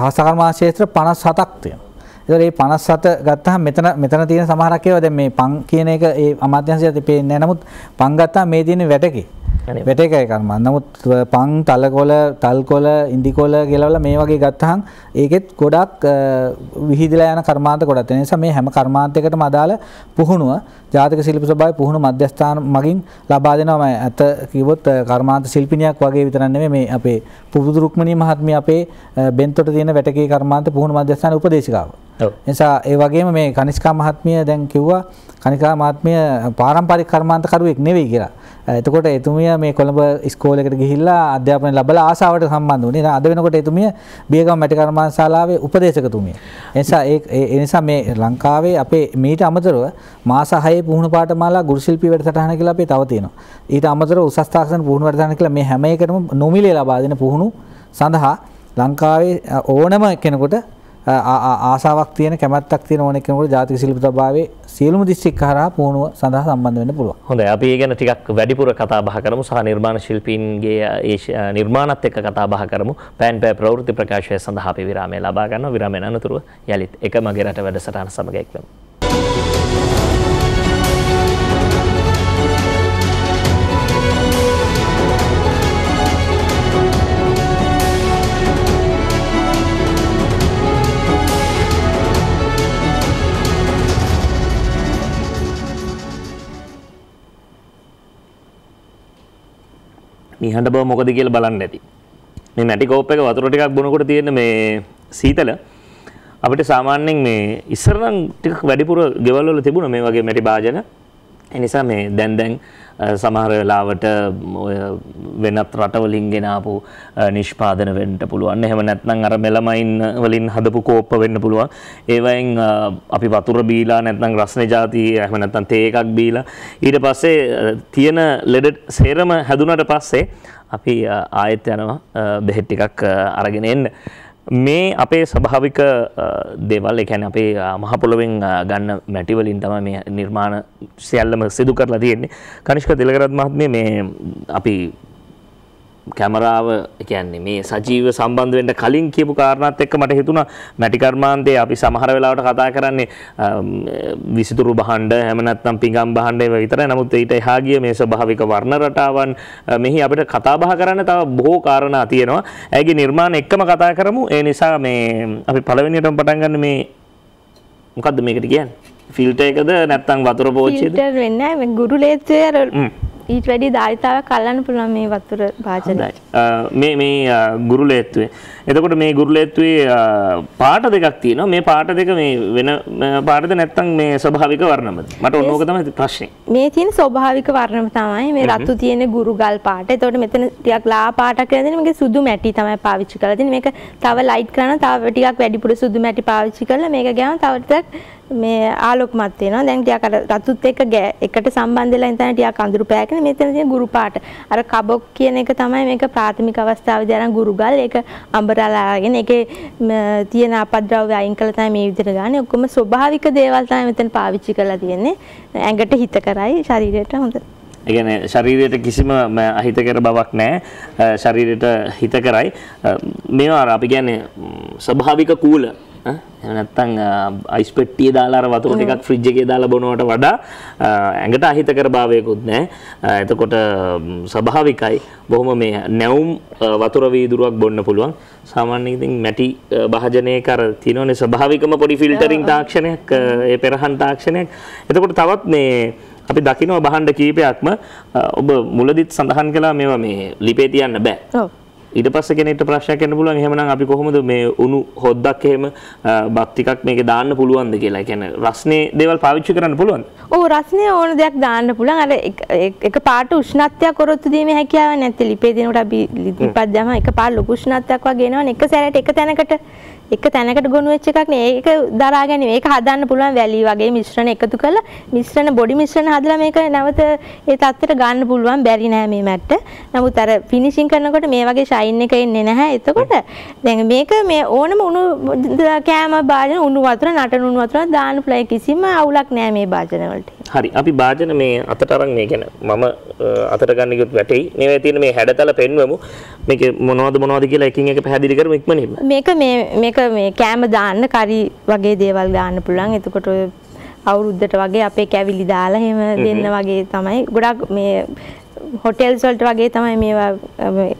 හස්තකර්මා ක්ෂේත්‍ර 57ක් තියෙනවා. ඒතකොට මේ 57 ගත්තාම මෙතන තියෙන සමහරක් ඒවා දැන් මේ පං කියන එක ඒ අමාත්‍යාංශයට පේන්නේ නැහැ. නමුත් පං ගත්තාම මේ තියෙන වැටකේ. වැටේකයි කර්ම. නමුත් පං, තලකොළ, තල්කොළ, ඉන්දිකොළ කියලා මේ වගේ ගත්තාම ඒකෙත් ගොඩක් විහිදලා යන කර්මාන්ත ගොඩක් තියෙන නිසා මේ හැම කර්මාන්තයකටම අදාළ පුහුණුව ජාතික ශිල්ප සභාවේ පුහුණු මධ්‍යස්ථාන මගින් ලබා දෙනවා. මම අත කිව්වොත් කර්මාන්ත ශිල්පිනියක් වගේ විතරක් නෙමෙයි මේ අපේ පුබුදු රුක්මනී මහත්මිය අපේ බෙන්තොට තියෙන වැටකේ කර්මාන්ත පුහුණු මධ්‍යස්ථාන උපදේශිකාව. නිසා ඒ වගේම මේ කනිෂ්කා මහත්මිය දැන් කිව්වා කනිෂ්කා මහත්මිය පාරම්පරික කර්මාන්ත කරුවෙක් නෙවෙයි කියලා. එතකොට එතුමිය මේ කොළඹ ඉස්කෝලේකට ගිහිල්ලා අධ්‍යාපනය ලැබලා ආසාවට සම්බන්ධ වුණේ. අද වෙනකොට එතුමිය බියගම මැටි කර්මාන්ත ශාලාවේ උපදේශකතුමිය. ඒ නිසා මේ ලංකාවේ අපේ මීට අමතරව මාස 6 පුහුණු පාඨමාලා ගුරු ශිල්පී වැඩසටහන කියලා අපේ තව තියෙනවා. ඊට අමතරව උසස් තාක්ෂණ පුහුණු වැඩසටහන කියලා මේ හැම එකටම නොමිලේ ලබා දෙන පුහුණු සඳහා ලංකාවේ ඕනම කෙනෙකුට ආසාවක් තියෙන කැමැත්තක් තියෙන ඕනෙක කෙනෙකුට ජාතික ශිල්ප සභාවේ සියලුම දිස්ත්‍රික්ක හරහා පුහුණුව සඳහා සම්බන්ධ වෙන්න පුළුවන්. හොඳයි. අපි ඒ ගැන ටිකක් වැඩිපුර කතා බහ කරමු සහ නිර්මාණ ශිල්පීන්ගේ ඒ නිර්මාණත් එක්ක කතා බහ කරමු. පෑන් පෑ ප්‍රවෘත්ති ප්‍රකාශය සඳහා අපි විරාමය ලබා ගන්නවා. විරාමයෙන් අනතුරුව යලිත් එක මගේ රට වැඩසටහන සමග එක්වෙමු. නිහඬ බව මොකද කියලා බලන්න ඇති. මේ මැටි කෝප් එක වතුර ටිකක් බොනකොට තියෙන මේ සීතල අපිට සාමාන්‍යයෙන් මේ ඉස්සර නම් ටිකක් වැඩිපුර ගෙවල් වල තිබුණා මේ වගේ මැටි භාජන. ඒ නිසා මේ දැන් සමහර වෙලාවට ඔය වෙනත් රටවලින් ගෙන ආපු නිෂ්පාදන වෙන්න පුළුවන්. එහෙම නැත්නම් අර මෙලමයින් වලින් හදපු කෝප්ප වෙන්න පුළුවන්. ඒවයින් අපි වතුර බීලා නැත්නම් රස්නේ ಜಾති එහෙම නැත්නම් තේ එකක් බීලා ඊට පස්සේ තියෙන ලෙඩ සේරම හැදුනට පස්සේ අපි ආයෙත් යනවා බෙහෙත් ටිකක් අරගෙන එන්න. මේ අපේ ස්වභාවික දේවල් ඒ කියන්නේ අපේ මහ පොළොවෙන් ගන්න මැටි වලින් තමයි මේ නිර්මාණ සියල්ලම සිදු කරලා තියෙන්නේ. කනිෂ්ක තිලකරත්න මහත්මිය මේ අපි කැමරාව කියන්නේ මේ සජීව සම්බන්ධ වෙන්න කලින් කියපු කාරණාත් එක්ක මට හිතුණා මැටි කර්මාන්තයේ අපි සමහර වෙලාවට කතා කරන්නේ විසිතුරු භාණ්ඩ එහෙම නැත්නම් පිඟම් භාණ්ඩ ඒවා විතරයි. නමුත් ඊට එහා ගිය මේ ස්වභාවික වර්ණ රටාවන් මෙහි අපිට කතා බහ කරන්න තව බොහෝ කාරණා තියෙනවා. ඒගේ නිර්මාණ එක්කම කතා කරමු. ඒ නිසා මේ අපි පළවෙනියටම පටන් ගන්න මේ මොකද්ද මේකට කියන්නේ? ෆිල්ටර් එකද නැත්නම් වතුර පෝච්චියද? ෆිල්ටර් වෙන්නේ නැහැ. මේ ගුරු ලේත්වය ඊට වැඩි ධාරිතාවක් අල්ලන්න පුළුවන් මේ වතුර භාජනය. මේ ගුරුලේත්තුවේ. එතකොට මේ ගුරුලේත්තුවේ පාට දෙකක් තියෙනවා. මේ පාට දෙක මේ වෙන පාටද නැත්නම් මේ ස්වභාවික වර්ණමද? මට ඕනෝක තමයි ප්‍රශ්නේ. මේ තියෙන ස්වභාවික වර්ණම තමයි මේ රතු තියෙන ගුරු ගල් පාට. එතකොට මෙතන ටිකක් ලා පාටක් කියලා දෙන්නේ මේක සුදු මැටි තමයි පාවිච්චි කරලා තියෙන්නේ. මේක තව ලයිට් කරන තව ටිකක් වැඩිපුර සුදු මැටි පාවිච්චි කරලා මේක ගෑම තව ටිකක් මේ ආලෝකමත් වෙනවා. දැන් ටිකක් අර රතුත් එක්ක එකට සම්බන්ධ වෙලා ඉඳන් ටිකක් අඳුරු පෑගෙන මෙතන තියෙන ගුරු පාට. අර කබොක් කියන එක තමයි මේක ප්‍රාථමික අවස්ථාවේදී අරන් ගුරු ගල් ඒක අඹරලාගෙන ඒකේ තියෙන අපද්‍රව්‍ය අයින් කළා තමයි මේ විදිහට ගන්න. ඔක්කොම ස්වභාවික දේවල් තමයි මෙතන පාවිච්චි කරලා තියෙන්නේ. ඇඟට හිත කරයි ශරීරයට හොඳ. ඒ කියන්නේ ශරීරයට කිසිම අහිතකර බවක් නැහැ. ශරීරයට හිත කරයි. මේවා අපි කියන්නේ ස්වභාවික කූල නැත්තම් අයිස් පෙට්ටිය දාලා අර වතුර ටිකක් ෆ්‍රිජ් එකේ දාලා බොනවට වඩා ඇඟට අහිතකර භාවයකුත් නැහැ. එතකොට ස්වභාවිකයි. බොහොම මේ නැවුම් වතුර වීදුරුවක් බොන්න පුළුවන්. සාමාන්‍යයෙන් ඉතින් මැටි භාජනයක අර තියෙනනේ ස්වභාවිකම පොඩි ෆිල්ටරින් තාක්ෂණයක් ඒ පෙරහන් තාක්ෂණයක්. එතකොට තවත් මේ අපි දකිනවා භාණ්ඩ කීපයක්ම ඔබ මුලදිත් සඳහන් කළා මේවා මේ ලිපේ තියන්න බෑ. ඔව්. ඊට පස්සේ කෙනෙක්ට ප්‍රශ්නයක් එන්න පුළුවන් එහෙමනම් අපි කොහොමද මේ උණු හොද්දක් එහෙම බත් ටිකක් මේකේ දාන්න පුළුවන්ද කියලා. ඒ කියන්නේ රස්නේ දේවල් පාවිච්චි කරන්න පුළුවන්ද? ඔව් රස්නේ ඕන දෙයක් දාන්න පුළුවන්. අර එක පාට උෂ්ණත්වයක් කරොත්තු දීමේ හැකියාවක් නැත්te ලිපේ දෙනකොට අපි ලිපක් දැම්ම එක පාට ලොකු උෂ්ණත්වයක් වගේ එනවනේ එක සැරේට එක තැනකට ගොනු වෙච්ච එකක් නේ. ඒක දරා ගැනීම. ඒක හදන්න පුළුවන් වැලි වගේ මිශ්‍රණ එකතු කරලා මිශ්‍රණ බොඩි මිශ්‍රණ හදලා මේක නැවත ඒ තත්ත්වයට ගන්න පුළුවන්. බැරි නෑ මේ මැට්ට. නමුත් අර ෆිනිෂින් කරනකොට මේ වගේ ෂයින් එක එන්නේ නැහැ. එතකොට දැන් මේක මේ ඕනම උණු කෑම භාජන උණු වතුර නටන උණු වතුර දාන්න පුළුවන්. කිසිම අවුලක් නෑ මේ භාජන වලට. හරි. අපි භාජන මේ අතට අරන් මේ කියන මම අතට ගන්න ගියොත් වැටෙයි. මේවා තියෙන මේ හැඩතල පෙන්වමු. මේක මොනවද කියලා එකින් එක පැහැදිලි කරමු ඉක්මනින්ම. මේක මේ කෑම දාන්න කරි වගේ දේවල් දාන්න පුළුවන්. එතකොට අවුරුද්දට වගේ අපේ කැවිලි දාලා එහෙම දෙන්න වගේ තමයි. ගොඩක් මේ හොටෙල්ස් වලට වගේ තමයි මේවා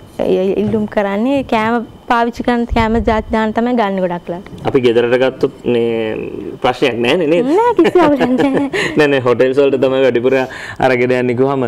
ඉල්ලුම් කරන්නේ. කෑම පාවිච්චි කරන කෑම ජාති දාන්න තමයි ගන්න ගොඩක් ලා. අපි ගෙදරට ගත්තොත් මේ ප්‍රශ්නයක් නැහැ නේද? නෑ කිසි අවුලක් නැහැ. නෑ හොටෙල්ස් වලට තමයි වැඩිපුර අරගෙන යන්නේ ගියාම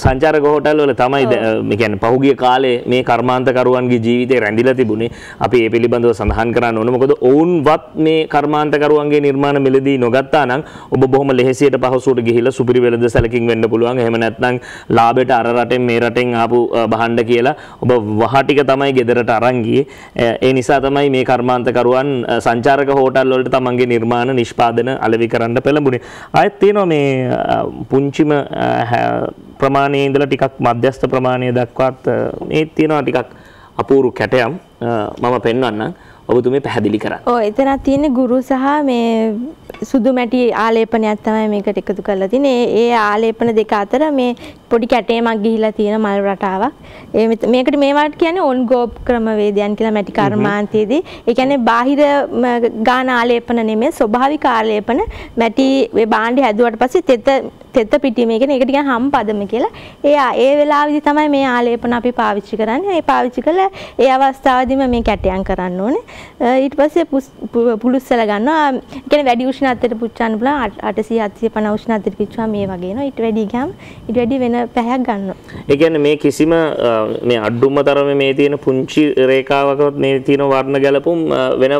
සංචාරක හෝටල් වල තමයි මේ කියන්නේ පහුගිය කාලේ මේ කර්මාන්තකරුවන්ගේ ජීවිතේ රැඳිලා තිබුණේ. අපි ඒ පිළිබඳව සඳහන් කරන්න ඕනේ. මොකද ඔවුන්වත් මේ කර්මාන්තකරුවන්ගේ නිර්මාණ මිලදී නොගත්තා නම් ඔබ බොහොම ලෙහෙසියට පහසුවට ගිහිල්ලා සුපිරි වෙළඳ සැලකින් වෙන්න පුළුවන්. එහෙම නැත්නම් ලාභයට අර රටෙන් මේ රටෙන් ආපු භාණ්ඩ කියලා ඔබ වහ ටික තමයි ගෙදරට අරන් ඒ නිසා තමයි මේ කර්මාන්තකරුවන් සංචාරක හෝටල් වලට තමන්ගේ නිර්මාණ නිෂ්පාදන අලෙවි කරන්න පෙළඹුණේ. ආයෙත් තියෙනවා මේ පුංචිම ප්‍රමාණයේ ඉඳලා ටිකක් මධ්‍යස්ථ ප්‍රමාණය දක්වාත් මේ තියෙනවා ටිකක් අපූර්ව කැටයම් මම පෙන්වන්නම්. ඔබතුමේ පැහැදිලි කරන්න. ඔව් එතනක් තියෙන්නේ ගුරු සහ මේ සුදු මැටි ආලේපනයක් තමයි මේකට එකතු කරලා තියෙන්නේ. ඒ ආලේපන දෙක අතර මේ පොඩි කැටයමක් ගිහිලා තියෙන මල් රටාවක්. මේකට මේවට කියන්නේ ඔන් ගෝප් ක්‍රමවේදයන් කියලා මැටි කර්මාන්තයේදී. ඒ කියන්නේ බාහිර ගාන ආලේපන නෙමෙයි ස්වභාවික ආලේපන. මැටි මේ භාණ්ඩය හැදුවට පස්සේ තෙත පිටීමේ කියන්නේ ඒකට කියන හම් පදම කියලා. ඒ වෙලාවේදී තමයි මේ ආලේපන අපි පාවිච්චි කරන්නේ. ඒ පාවිච්චි කළා ඒ අවස්ථාවේදීම මේ කැටයන් කරන්න ඕනේ. ඊට පස්සේ පුලුස්සලා ගන්නවා. ඒ කියන්නේ වැඩි උෂ්ණත්වයට පුච්චන්න පුළුවන් 800 750 උෂ්ණත්වයට පිච්චුවා මේ වගේ එනවා. ඊට වැඩි ගියාම ඊට වැඩි වෙන පැහැයක් ගන්නවා. ඒ කියන්නේ මේ කිසිම මේ අඩුම තරමේ මේ තියෙන පුංචි රේඛාවකවත් මේ තියෙන වර්ණ ගැලපුම් වෙන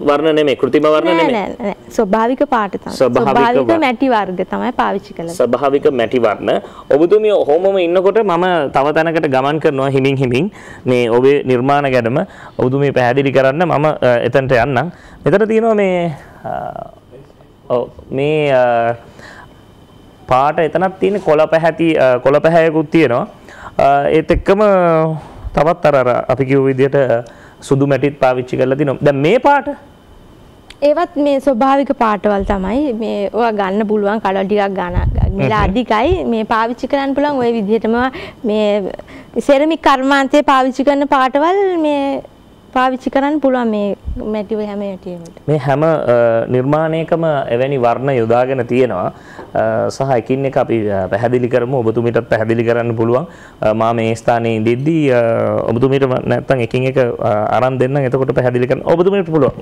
වර්ණ නෙමෙයි කෘත්‍රිම වර්ණ නෙමෙයි. නෑ ස්වභාවික පාට තමයි. ස්වභාවික මැටි වර්ග තමයි පාවිච්චි කරන්නේ. ස්වභාවික මැටි වර්ණ. ඔබතුමිය ඔහොමම ඉන්නකොට මම තව තැනකට ගමන් කරනවා හිමින් මේ ඔබේ නිර්මාණ ගැනම ඔබතුමිය පැහැදිලි කරන්න මම එතනට යන්නම්. මෙතන තියෙනවා මේ පාට එතනක් තියෙන කොළ පැහැයකුත් තියෙනවා. ඒත් එක්කම තවත් අර අපි කියු විදිහට සුදු මැටිත් පාවිච්චි කරලා තිනවා. දැන් මේ පාට ඒවත් මේ ස්වභාවික පාටවල් තමයි මේ ඔයා ගන්න පුළුවන් කලර් ටිකක් ගන්න මෙලා අධිකයි මේ පාවිච්චි කරන්න පුළුවන් ওই විදිහටම මේ සෙරමික් කර්මාන්තයේ පාවිච්චි කරන පාටවල් මේ පාවිච්චි කරන්න පුළුවන් මේ මැටි හැම මැටියෙකට. මේ හැම නිර්මාණයකම එවැනි වර්ණ යොදාගෙන තියෙනවා. සහ එකින් එක අපි පැහැදිලි කරමු. ඔබතුමීටත් පැහැදිලි කරන්න පුළුවන්. මා මේ ස්ථානයේ ඉඳිද්දී ඔබතුමීට නැත්තම් එකින් එක අරන් දෙන්නම්. එතකොට පැහැදිලි කරන්න ඔබතුමීට පුළුවන්.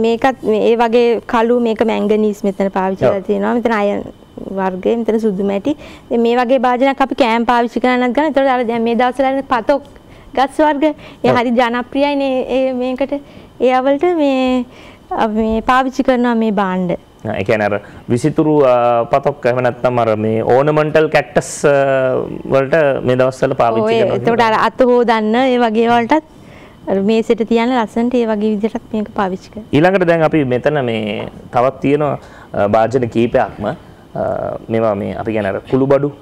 මේකත් ඒ වගේ කළු මේක මැංගනීස් මෙතන පාවිච්චි කරලා තියෙනවා. මෙතන අයන් වර්ගයේ මෙතන සුදු මැටි. මේ වගේ භාජනයක් අපි කෑම පාවිච්චි කරන්නත් ගන්න. ඒතකොට අර දැන් මේ දවස්වල පතොක් ගස් වර්ග ඒ හරි ජනප්‍රියයිනේ මේකට ඒ අවලට මේ පාවිච්චි කරනවා මේ භාණ්ඩ. ඒ කියන්නේ අර විසිතුරු පතොක් එහෙම නැත්නම් අර මේ ඕනමන්ටල් කැක්ටස් වලට මේ දවස්වල පාවිච්චි කරනවා. ඒතකොට අර අත හොදන්න ඒ වගේ වලටත් මේසෙට තියන ලස්සනට ඒ වගේ විදිහටත් මේක පාවිච්චි කරනවා. ඊළඟට දැන් අපි මෙතන මේ තවත් තියෙනවා භාජන කීපයක්ම මේවා මේ අපි කියන අර කුළුබඩු.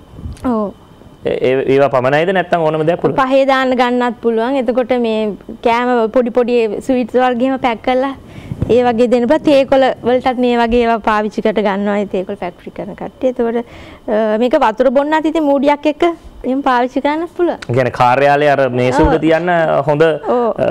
ඔව්. ඒවා පමණයිද නැත්නම් ඕනම දෙයක් පුළුවන්? පහේ දාන්න ගන්නත් පුළුවන්. එතකොට මේ කෑම පොඩි පොඩි ස්වීට්ස් වර්ගෙම පැක් කරලා ඒ වගේ දෙන්න පුළුවන්. තේකොළ වලටත් මේ වගේ ඒවා පාවිච්චි කර ගන්නවා. ඒ තේකොළ ෆැක්ටරි කරන කට්ටිය. එතකොට මේක වතුර බොන්නත් ඉතින් මූඩියක් එක්ක එහෙම පාවිච්චි කරන්න පුළුවන්. ඒ කියන්නේ කාර්යාලයේ අර මේස උඩ තියන්න හොඳ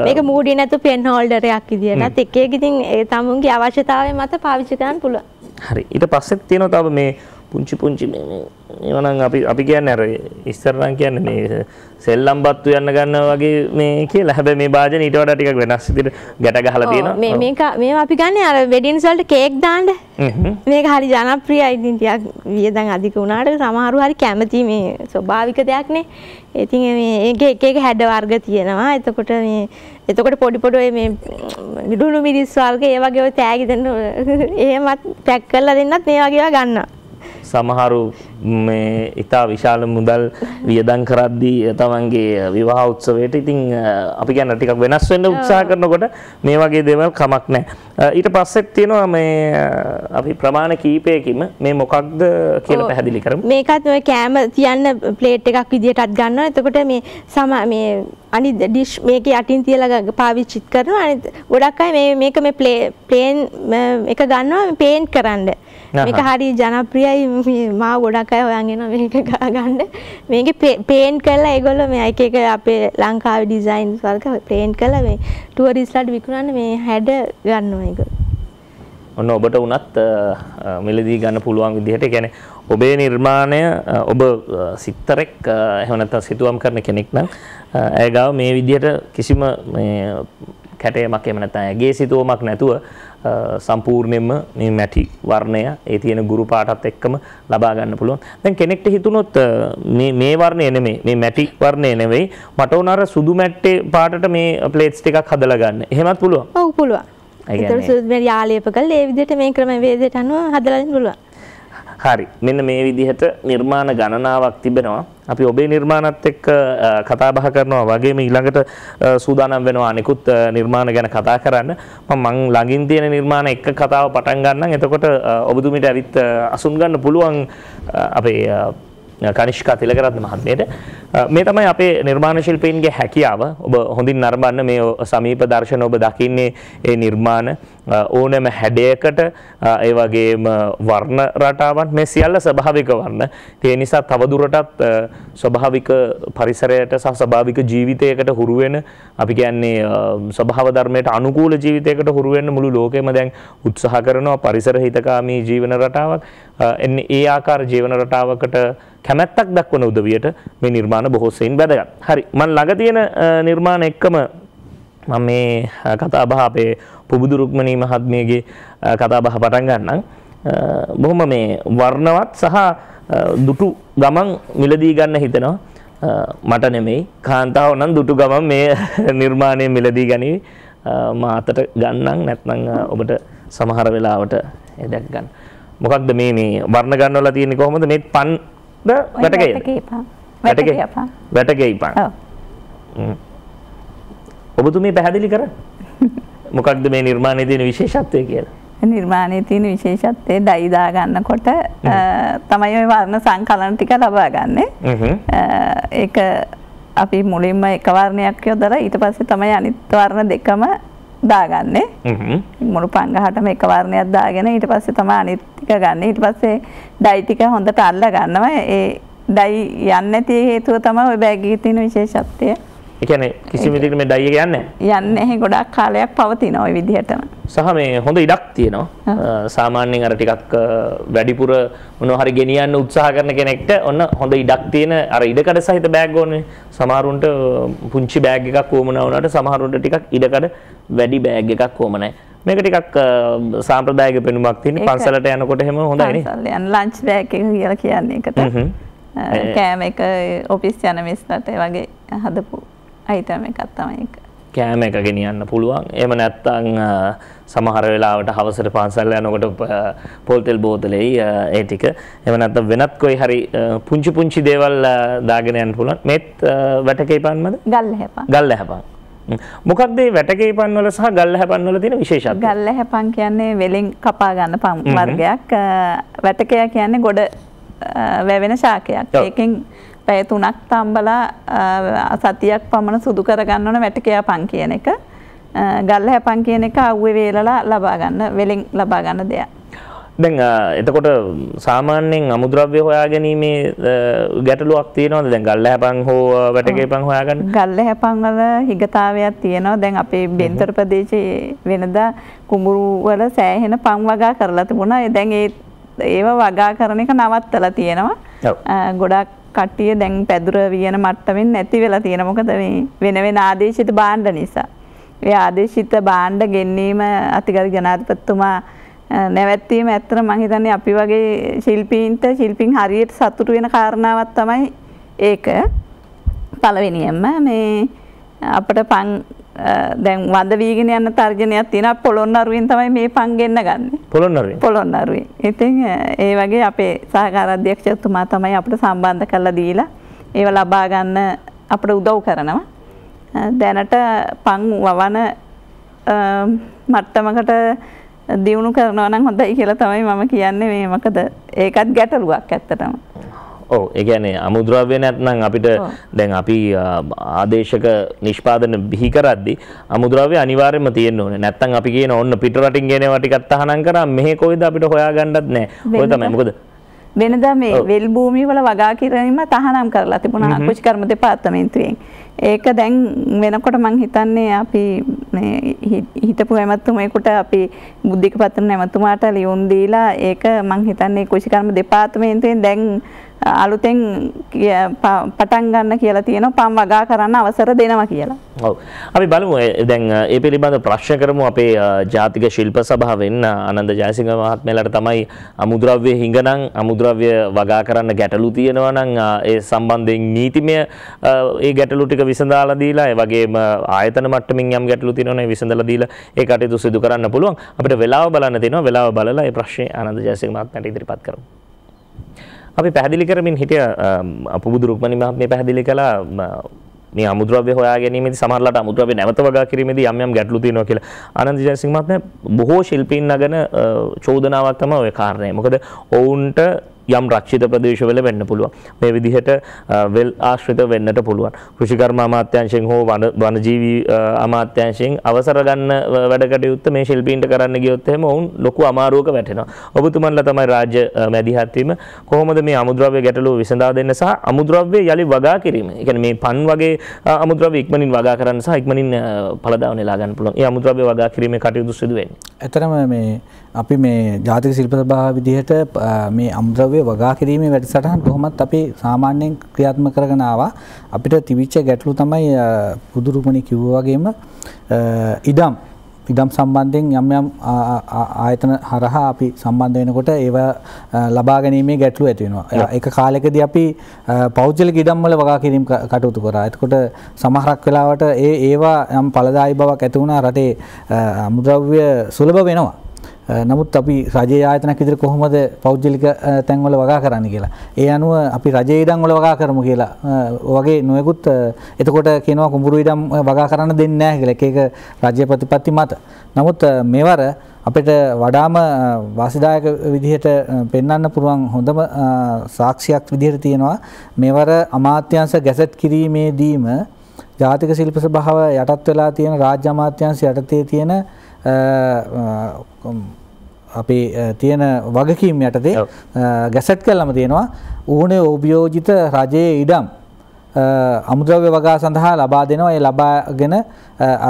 මේක මූඩි නැතු පෙන් හෝල්ඩර් එකක් විදියටත් එක එක ඉතින් ඒ තමුන්ගේ අවශ්‍යතාවය මත පාවිච්චි කරන්න පුළුවන්. හරි. ඊට පස්සෙත් තියෙනවා තව මේ පුංචි මේවා නම් අපි කියන්නේ අර ඉස්සර නම් කියන්නේ මේ සෙල්ලම් බත්තු යන්න ගන්නවා වගේ මේ කියලා. හැබැයි මේ භාජන ඊට වඩා ටිකක් වෙනස් විදිහට ගැට ගහලා තියෙනවා. මේවා අපි ගන්නේ අර වෙඩින්ස් වලට කේක් දාන්න. මේක හරි ජනප්‍රියයි. ඉතින් ටිකක් වියදම් අධික වුණාට සමහරව හරි කැමති මේ ස්වභාවික දෙයක්නේ. ඉතින් මේ එක එක හැඩ වර්ග තියෙනවා. එතකොට පොඩි පොඩි මේ මිදුණු මිරිස් වර්ග ඒ වගේ ඔය තෑගි දෙන්න එහෙමත් පැක් කරලා දෙන්නත් මේ වගේ ඒවා ගන්නවා. සමහරු මේ ඉතා විශාල මුදල් වියදම් කරද්දී තමන්ගේ විවාහ උත්සවයට ඉතින් අපි කියන්නේ ටිකක් වෙනස් වෙන්න උත්සාහ කරනකොට මේ වගේ දේවල් කමක් නැහැ. ඊට පස්සෙත් තියෙනවා මේ අපි ප්‍රමාණ කීපයකින් මේ මොකක්ද කියලා පැහැදිලි කරමු. මේකත් ඔය කෑම තියන්න ප්ලේට් එකක් විදියටත් ගන්නවා. එතකොට මේ අනිත් ඩිෂ් මේකේ යටින් තියලා පාවිච්චි කරනවා. අනිත් ගොඩක් අය මේක මේ ප්ලේන් එක ගන්නවා පේන්ට් කරන්න. මේක හරි ජනප්‍රියයි. මා ගොඩක් අය හොයන් එනවා මේක ගන්න. මේකේ පේන්ට් කරලා ඒගොල්ලෝ මේ එක එක අපේ ලංකාවේ ඩිසයින්ස් වලක පේන්ට් කරලා මේ ටුවරිස්ට්ලාට විකුණන්න මේ හැඩ ගන්නවා ඒගොල්ලෝ. ඔන්න ඔබට උනත් මිලදී ගන්න පුළුවන් විදිහට. ඒ කියන්නේ ඔබේ නිර්මාණය ඔබ සිත්තරෙක් එහෙම නැත්නම් සිතුවම් කරන කෙනෙක් නම් ඇය ගාව මේ විදිහට කිසිම මේ කැටයමක් එහෙම නැත්නම් ඇගේ සිතුවමක් නැතුව සම්පූර්ණයෙන්ම මේ මැටි වර්ණය ඒ තියෙන ගුරු පාටත් එක්කම ලබා ගන්න පුළුවන්. දැන් කෙනෙක්ට හිතුනොත් මේ වර්ණය නෙමෙයි මේ මැටි වර්ණය නෙවෙයි මට උන අර සුදු මැට්ටේ පාටට මේ ප්ලේට්ස් ටිකක් හදලා ගන්න. එහෙමත් පුළුවන්. ඔව් පුළුවන්. ඒතර සුදු මැටි ආලේප කරලා ඒ විදිහට මේ ක්‍රමවේදයට අනුව හදලා දෙන්න පුළුවන්. හරි. මෙන්න මේ විදිහට නිර්මාණ ගණනාවක් තිබෙනවා. අපි ඔබේ නිර්මාණත් එක්ක කතා බහ කරනවා වගේම ඊළඟට සූදානම් වෙනවා අනිකුත් නිර්මාණ ගැන කතා කරන්න. මම ළඟින් තියෙන නිර්මාණ එක්ක කතාව පටන් ගන්නම්. එතකොට ඔබතුමීට ඇවිත් අසුන් ගන්න පුළුවන් අපේ කනිෂ්කා තිලකරත්න මහත්මියට. මේ තමයි අපේ නිර්මාණ ශිල්පීන්ගේ හැකියාව. ඔබ හොඳින් නරඹන්න මේ සමීප දර්ශන ඔබ දකින්නේ ඒ නිර්මාණ ඕනෑම හැඩයකට ඒ වගේම වර්ණ රටාවන් මේ සියල්ල ස්වභාවික වර්ණ. ඒ නිසා තවදුරටත් ස්වභාවික පරිසරයට සහ ස්වභාවික ජීවිතයකට හුරු වෙන අපි කියන්නේ ස්වභාව ධර්මයට අනුකූල ජීවිතයකට හුරු වෙන්න මුළු ලෝකෙම දැන් උත්සාහ කරනවා පරිසර හිතකාමී ජීවන රටාවක්. එන්නේ ඒ ආකාර ජීවන රටාවකට කැමැත්තක් දක්වන උදවියට මේ නිර්මාණ බොහෝ සෙයින් වැදගත්. හරි. මම ළඟ තියෙන නිර්මාණ එක්කම මම මේ කතා බහ අපේ පුබුදු රුක්මනී මහත්මියගේ කතා බහ පටන් ගන්නම්. බොහොම මේ වර්ණවත් සහ දුටු ගමන් මිලදී ගන්න හිතෙනවා. මට නෙමෙයි කාන්තාව නම් දුටු ගමන් මේ නිර්මාණය මිලදී ගනි. මා අතට ගන්නම් නැත්නම් ඔබට සමහර වෙලාවට දැක් ගන්න. මොකක්ද මේ වර්ණ ගන්නවලා තියෙන්නේ කොහොමද මේ පන් වැටකේපන්. ඔබතුමී පැහැදිලි කර මොකක්ද මේ නිර්මාණයේ තියෙන විශේෂත්වය කියලා? නිර්මාණයේ තියෙන විශේෂත්වය ඩයි දා ගන්නකොට තමයි ওই වර්ණ සංකලන ටික ලබා ගන්නෙ. ඒක අපි මුලින්ම එක වර්ණයක් යොදලා ඊට පස්සේ තමයි අනිත් වර්ණ දෙකම දාගන්නේ. මුළු පංගහටම එක වර්ණයක් දාගෙන ඊට පස්සේ තමයි අනිත් ටික ගන්න. ඊට පස්සේ ඩයි ටික හොඳට අල්ල ගන්නවා. ඒ ඩයි යන්නේ නැති හේතුව තමයි ওই බෑග් එකේ තියෙන විශේෂත්වය. ඒ කියන්නේ කිසිම විදිහකට මේ ඩයි එක යන්නේ නැහැ. යන්නේ නැහැ. ගොඩක් කාලයක් පවතිනවා ওই විදිහටම. සහ මේ හොඳ ඉඩක් තියෙනවා. සාමාන්‍යයෙන් අර ටිකක් වැඩිපුර මොනවා හරි ගෙනියන්න උත්සාහ කරන කෙනෙක්ට ඔන්න හොඳ ඉඩක් තියෙන අර ඉඩකඩ සහිත බෑග් ඕනේ. සමහරුන්ට පුංචි බෑග් එකක් වුණා වුණාට සමහරුන්ට ටිකක් ඉඩකඩ වැඩි බෑග් එකක් ඕම නැහැ. මේක ටිකක් සාම්ප්‍රදායික පෙනුමක් තියෙන පන්සලට යනකොට එහෙම හොඳයි නේ. පන්සල යන ලන්ච් බෑග් එක කියලා කියන්නේ ඒකට. කෑම එක ඔෆිස් යන මිස්ලට වගේ හදපු අයිටම් එකක් තමයි ඒක. කෑම එක ගෙනියන්න පුළුවන්. එහෙම නැත්නම් සමහර වෙලාවට හවසට පන්සල් යනකොට පොල් තෙල් බෝතලෙයි ඒ ටික. එහෙම නැත්නම් වෙනත් කොයි හරි පුංචි පුංචි දේවල් දාගෙන යන්න පුළුවන්. මේත් වැටකේපන්මද? ගල්ලැහැපන්. ගල්ලැහැපන්. මොකක්ද මේ වැටකේපන් වල සහ ගල්ලැහැපන් වල තියෙන විශේෂත්වය? ගල්ලැහැපන් කියන්නේ වෙලෙන් කපා ගන්න පම් වර්ගයක්. වැටකය කියන්නේ ගොඩ වැවෙන ශාකයක්. ඒකෙන් පැය 3ක් තම්බලා සතියක් පමණ සුදු කර ගන්න ඕන වැටකයාපන් කියන එක. ගල්ලැහැපන් කියන එක අවුවේ වේලලා ලබා ගන්න වෙලෙන් ලබා ගන්න දෙයක්. දැන් එතකොට සාමාන්‍යයෙන් අමුද්‍රව්‍ය හොයාගැනීමේ ගැටලුවක් තියෙනවද? දැන් ගල්ලැහැපන් හෝ වැටකේපන් හොයාගන්න? ගල්ලැහැපන් වල හිගතාවයක් තියෙනවා. දැන් අපේ බෙන්තර ප්‍රදේශයේ වෙනදා කුඹුරු වල සෑහෙන පන් වගා කරලා තිබුණා. දැන් ඒව වගා කරන එක නවත්තලා තියෙනවා. ගොඩක් කට්ටිය දැන් පැදුර වියන මට්ටමින් නැති වෙලා තියෙනවා. මොකද මේ වෙන වෙන ආදේශිත භාණ්ඩ නිසා. ඒ ආදේශිත භාණ්ඩ ගෙන්නීම අතිගරු ජනාධිපතිතුමා නැවැත්වීම ඇත්තට මම හිතන්නේ අපි වගේ ශිල්පීන් හරියට සතුටු වෙන කාරණාවක් තමයි ඒක. පළවෙනියෙන්ම මේ අපිට පන් දැන් වඳ වීගෙන යන තර්ජනයක් තියෙනවා. පොළොන්නරුවෙන් තමයි මේ පන් ගෙන්න ගන්නේ. පොළොන්නරුවෙන්. ඉතින් ඒ වගේ අපේ සහකාර අධ්‍යක්ෂකතුමා තමයි අපිට සම්බන්ධ කරලා දීලා ඒව ලබා ගන්න අපිට උදව් කරනවා. දැනට පන් වවන මට්ටමකට දියුණු කරනවා නම් හොඳයි කියලා තමයි මම කියන්නේ. මේ මොකද ඒකත් ගැටලුවක් ඇත්තටම. ඔව් ඒ කියන්නේ අමුද්‍රව්‍ය නැත්නම් අපිට දැන් අපි ආදේශක නිෂ්පාදන බිහි කරද්දී අමුද්‍රව්‍ය අනිවාර්යයෙන්ම තියෙන්න ඕනේ. නැත්නම් අපි කියන ඕන්න පිටරටින් ගෙනේවා ටිකක් තහනම් කරා මෙහෙ කොයිද අපිට හොයාගන්නත් නැහැ. ඔය තමයි. මොකද වෙනදා මේ වෙල් භූමිය වල වගා කිරීම තහනම් කරලා තිබුණා කෘෂිකර්ම දෙපාර්තමේන්තුවෙන්. ඒක දැන් වෙනකොට මම හිතන්නේ අපි මේ හිතපු ඇමතුමෙකුට අපි බුද්ධික පත්‍රන ඇමතුමාට ලියුම් දීලා ඒක මම හිතන්නේ කෘෂිකර්ම දෙපාර්තමේන්තුවෙන් දැන් අලුතෙන් පටන් ගන්න කියලා තියෙනවා පම් වගා කරන්න අවසර දෙනවා කියලා. ඔව්. අපි බලමු දැන් ඒ පිළිබඳ ප්‍රශ්න කරමු අපේ ජාතික ශිල්ප සභාවෙන් ආනන්ද ජයසිංහ මහත්මයාට තමයි අමුද්‍රව්‍ය හිඟනම් අමුද්‍රව්‍ය වගා කරන්න ගැටලු තියෙනවා නම් ඒ සම්බන්ධයෙන් නීතිමය ඒ ගැටලු ටික විසඳලා දීලා ඒ වගේම ආයතන මට්ටමින් යම් ගැටලු තියෙනවා නම් විසඳලා දීලා ඒ කටයුතු සිදු කරන්න පුළුවන්. අපිට වෙලාව බලන්න තියෙනවා. වෙලාව බලලා ඒ ප්‍රශ්නේ ආනන්ද ජයසිංහ මහත්මයාට ඉදිරිපත් කරමු. අපි පැහැදිලි කරමින් හිටිය අපුබුදු රුක්මනි මහත්මිය පැහැදිලි කළා මේ අමුද්‍රව්‍ය හොයා ගැනීමේදී සමහරලාට අමුද්‍රව්‍ය නැවත වගා කිරීමේදී යම් යම් ගැටලු තියෙනවා කියලා. ආනන්ද ජයසිංහ මහත්මයා බොහෝ ශිල්පීන් නගන චෝදනාවක් තමයි ওই කාරණේ. මොකද ඔවුන්ට යම් රක්ෂිත ප්‍රදේශවල වෙන්න පුළුවන්. මේ විදිහට වෙල් ආශ්‍රිත වෙන්නට පුළුවන්. කෘෂිකර්ම අමාත්‍යාංශයෙන් හෝ වනජීවි අමාත්‍යාංශයෙන් අවසර ගන්න වැඩ කටයුත්ත මේ ශිල්පීන්ට කරන්න ගියොත් එහෙම ඔවුන් ලොකු අමාරුවක වැටෙනවා. ඔබතුමන්ලා තමයි රාජ්‍ය මැදිහත් වීම කොහොමද මේ අමුද්‍රව්‍ය ගැටලුව විසඳා දෙන්න සහ අමුද්‍රව්‍ය යලි වගා කිරීම. ඒ කියන්නේ මේ පන් වගේ අමුද්‍රව්‍ය ඉක්මනින් වගා කරන්න සහ ඉක්මනින් ඵලදාන නෙලා ගන්න පුළුවන්. ඒ අමුද්‍රව්‍ය වගා කිරීමේ කටයුතු සිදු වෙන්නේ. ඇතරම මේ අපි මේ ජාතික ශිල්ප සභාව විදිහට මේ අමුද්‍රව්‍ය වගා කිරීමේ වැඩසටහන කොහොමත් අපි සාමාන්‍යයෙන් ක්‍රියාත්මක කරගෙන ආවා. අපිට තිබිච්ච ගැටලු තමයි පුදුරුමනි කිව්වා වගේම ඉඩම් සම්බන්ධයෙන් යම් යම් ආයතන හරහා අපි සම්බන්ධ වෙනකොට ඒව ලබා ගැනීමේ ගැටලු ඇති වෙනවා. ඒක කාලෙකදී අපි පෞද්ගලික ඉඩම් වල වගා කිරීම කටයුතු කරා. එතකොට සමහරක් වෙලාවට ඒවා යම් ඵලදායී බවක් ඇති වුණා රටේ අමුද්‍රව්‍ය සුලභ වෙනවා. නමුත් අපි රජයේ ආයතනයක් විදිහට කොහොමද පෞද්ගලික තැන්වල වගා කරන්න කියලා. ඒ අනුව අපි රජයේ ඉඩම් වල වගා කරමු කියලා වගේ නොයෙකුත් එතකොට කියනවා කුඹුරු ඉඩම් වගා කරන්න දෙන්නේ නැහැ කියලා. එක රජ්‍ය ප්‍රතිපත්ති මත. නමුත් මේවර අපිට වඩාම වාසිදායක විදිහට පෙන්වන්න පුළුවන් හොඳම සාක්ෂියක් විදිහට තියෙනවා මෙවර අමාත්‍යාංශ ගැසට් කිරීමේදීම ජාතික ශිල්ප සභාව යටත් වෙලා තියෙන රාජ්‍ය අමාත්‍යාංශ යටතේ තියෙන අපි තියෙන වගකීම් යටතේ ගැසට් කළාම තියෙනවා ඌනේ අභියෝජිත රජයේ ඉඩම් අමුද්‍රව්‍ය වගා සඳහා ලබා දෙනවා. ඒ ලබාගෙන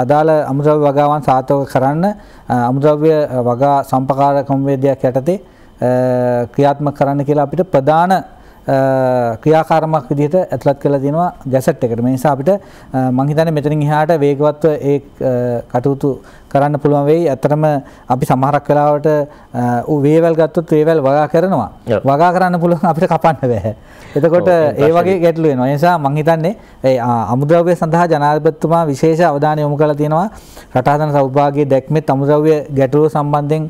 අදාළ අමුද්‍රව්‍ය වගාවන් සාර්ථක කරන්න අමුද්‍රව්‍ය වගා සම්පකාර ක්‍රමවේදයක් යටතේ ක්‍රියාත්මක කරන්න කියලා අපිට ප්‍රධාන ක්‍රියාකාරමක් විදිහට ඇතුළත් කරලා තියෙනවා ගැසට් එකට. මේ නිසා අපිට මම හිතන්නේ මෙතනින් එහාට වේගවත්ව ඒ කටයුතු කරන්න පුළුවන් වෙයි. ඇත්තටම අපි සමහරක් වෙලාවට වේවැල් ගත්තොත් වේවැල් වගා කරනවා. වගා කරන්න පුළුවන් අපිට කපන්න බෑ. එතකොට ඒ වගේ ගැටලු වෙනවා. ඒ නිසා මම හිතන්නේ ඒ අමුද්‍රව්‍ය සඳහා ජනාධිපතිතුමා විශේෂ අවධානය යොමු කරලා තියෙනවා. රටාධන සෞභාග්‍ය දැක්මෙත් අමුද්‍රව්‍ය ගැටලුව සම්බන්ධයෙන්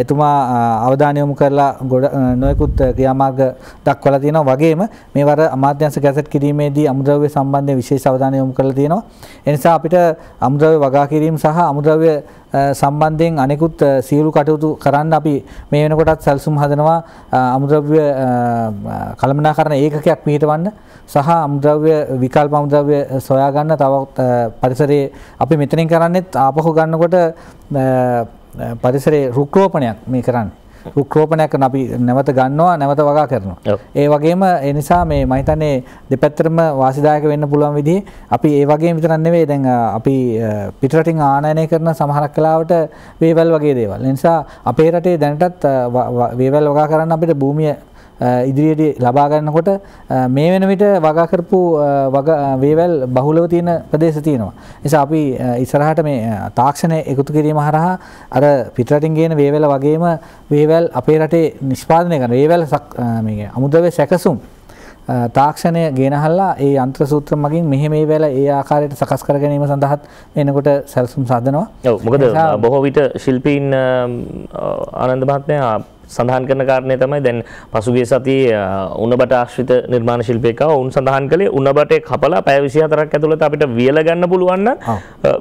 එතුමා අවධානය යොමු කරලා නොයෙකුත් ක්‍රියාමාර්ග දක්වලා තියෙනවා. වගේම මේවර අමාත්‍යාංශ ගැසට් කිරීමේදී අමුද්‍රව්‍ය සම්බන්ධයෙන් විශේෂ අවධානය යොමු කරලා තියෙනවා. ඒ නිසා අපිට අමුද්‍රව්‍ය වගා කිරීම සහ අමුද්‍රව්‍ය සම්බන්ධයෙන් අනෙකුත් සියලු කටයුතු කරන්න අපි මේ වෙනකොටත් සැලසුම් හදනවා. අමුද්‍රව්‍ය කළමනාකරණ ඒකකයක් පිහිටවන්න සහ අමුද්‍රව්‍ය විකල්ප අමුද්‍රව්‍ය සොයා ගන්න තවත් පරිසරයේ අපි මෙතනින් කරන්නේත් ආපහු ගන්නකොට පරිසරයේ රුක්‍රෝපණයක් මේ කරන්නේ. රුක්‍රෝපණයක් අපි නැවත ගන්නවා නැවත වගා කරනවා. ඒ වගේම ඒ නිසා මේ මම හිතන්නේ දෙපැත්තටම වාසිදායක වෙන්න පුළුවන් විදිහේ අපි ඒ වගේම විතරක් නෙවෙයි දැන් අපි පිටරටින් ආනයනය කරන සමහරක් වෙලාවට වේවැල් වගේ දේවල්. ඒ නිසා අපේ රටේ දැනටත් වේවැල් වගා කරන්න අපිට භූමිය ඉදිරියේදී ලබා ගන්නකොට මේ වෙන විට වගා කරපු වේවැල් බහුලව තියෙන ප්‍රදේශ තියෙනවා. ඒ නිසා අපි ඉස්සරහට මේ තාක්ෂණය එකතු කිරීම හරහා අර පිටරටින් ගේන වේවැල් වගේම වේවැල් අපේ රටේ නිෂ්පාදනය කරන වේවැල් මේ අමුද්‍රව්‍ය සැකසුම් තාක්ෂණය ගෙනහල්ලා ඒ යන්ත්‍ර සූත්‍ර මගින් මෙහෙම මේ වෙලාව ඒ ආකාරයට සකස් කර ගැනීම සඳහාත් එනකොට සැලසුම් සාධනවා. ඔව් මොකද බොහෝ විට ශිල්පීන් ආනන්ද මහත්මයා සඳහන් කරන කාරණේ තමයි දැන් පසුගිය සතියේ උණබට ආශ්‍රිත නිර්මාණ ශිල්පියෙක් ආව. උන් සඳහන් කළේ උණබටේ කපලා පැය 24ක් ඇතුළත අපිට වියල ගන්න පුළුවන් නම්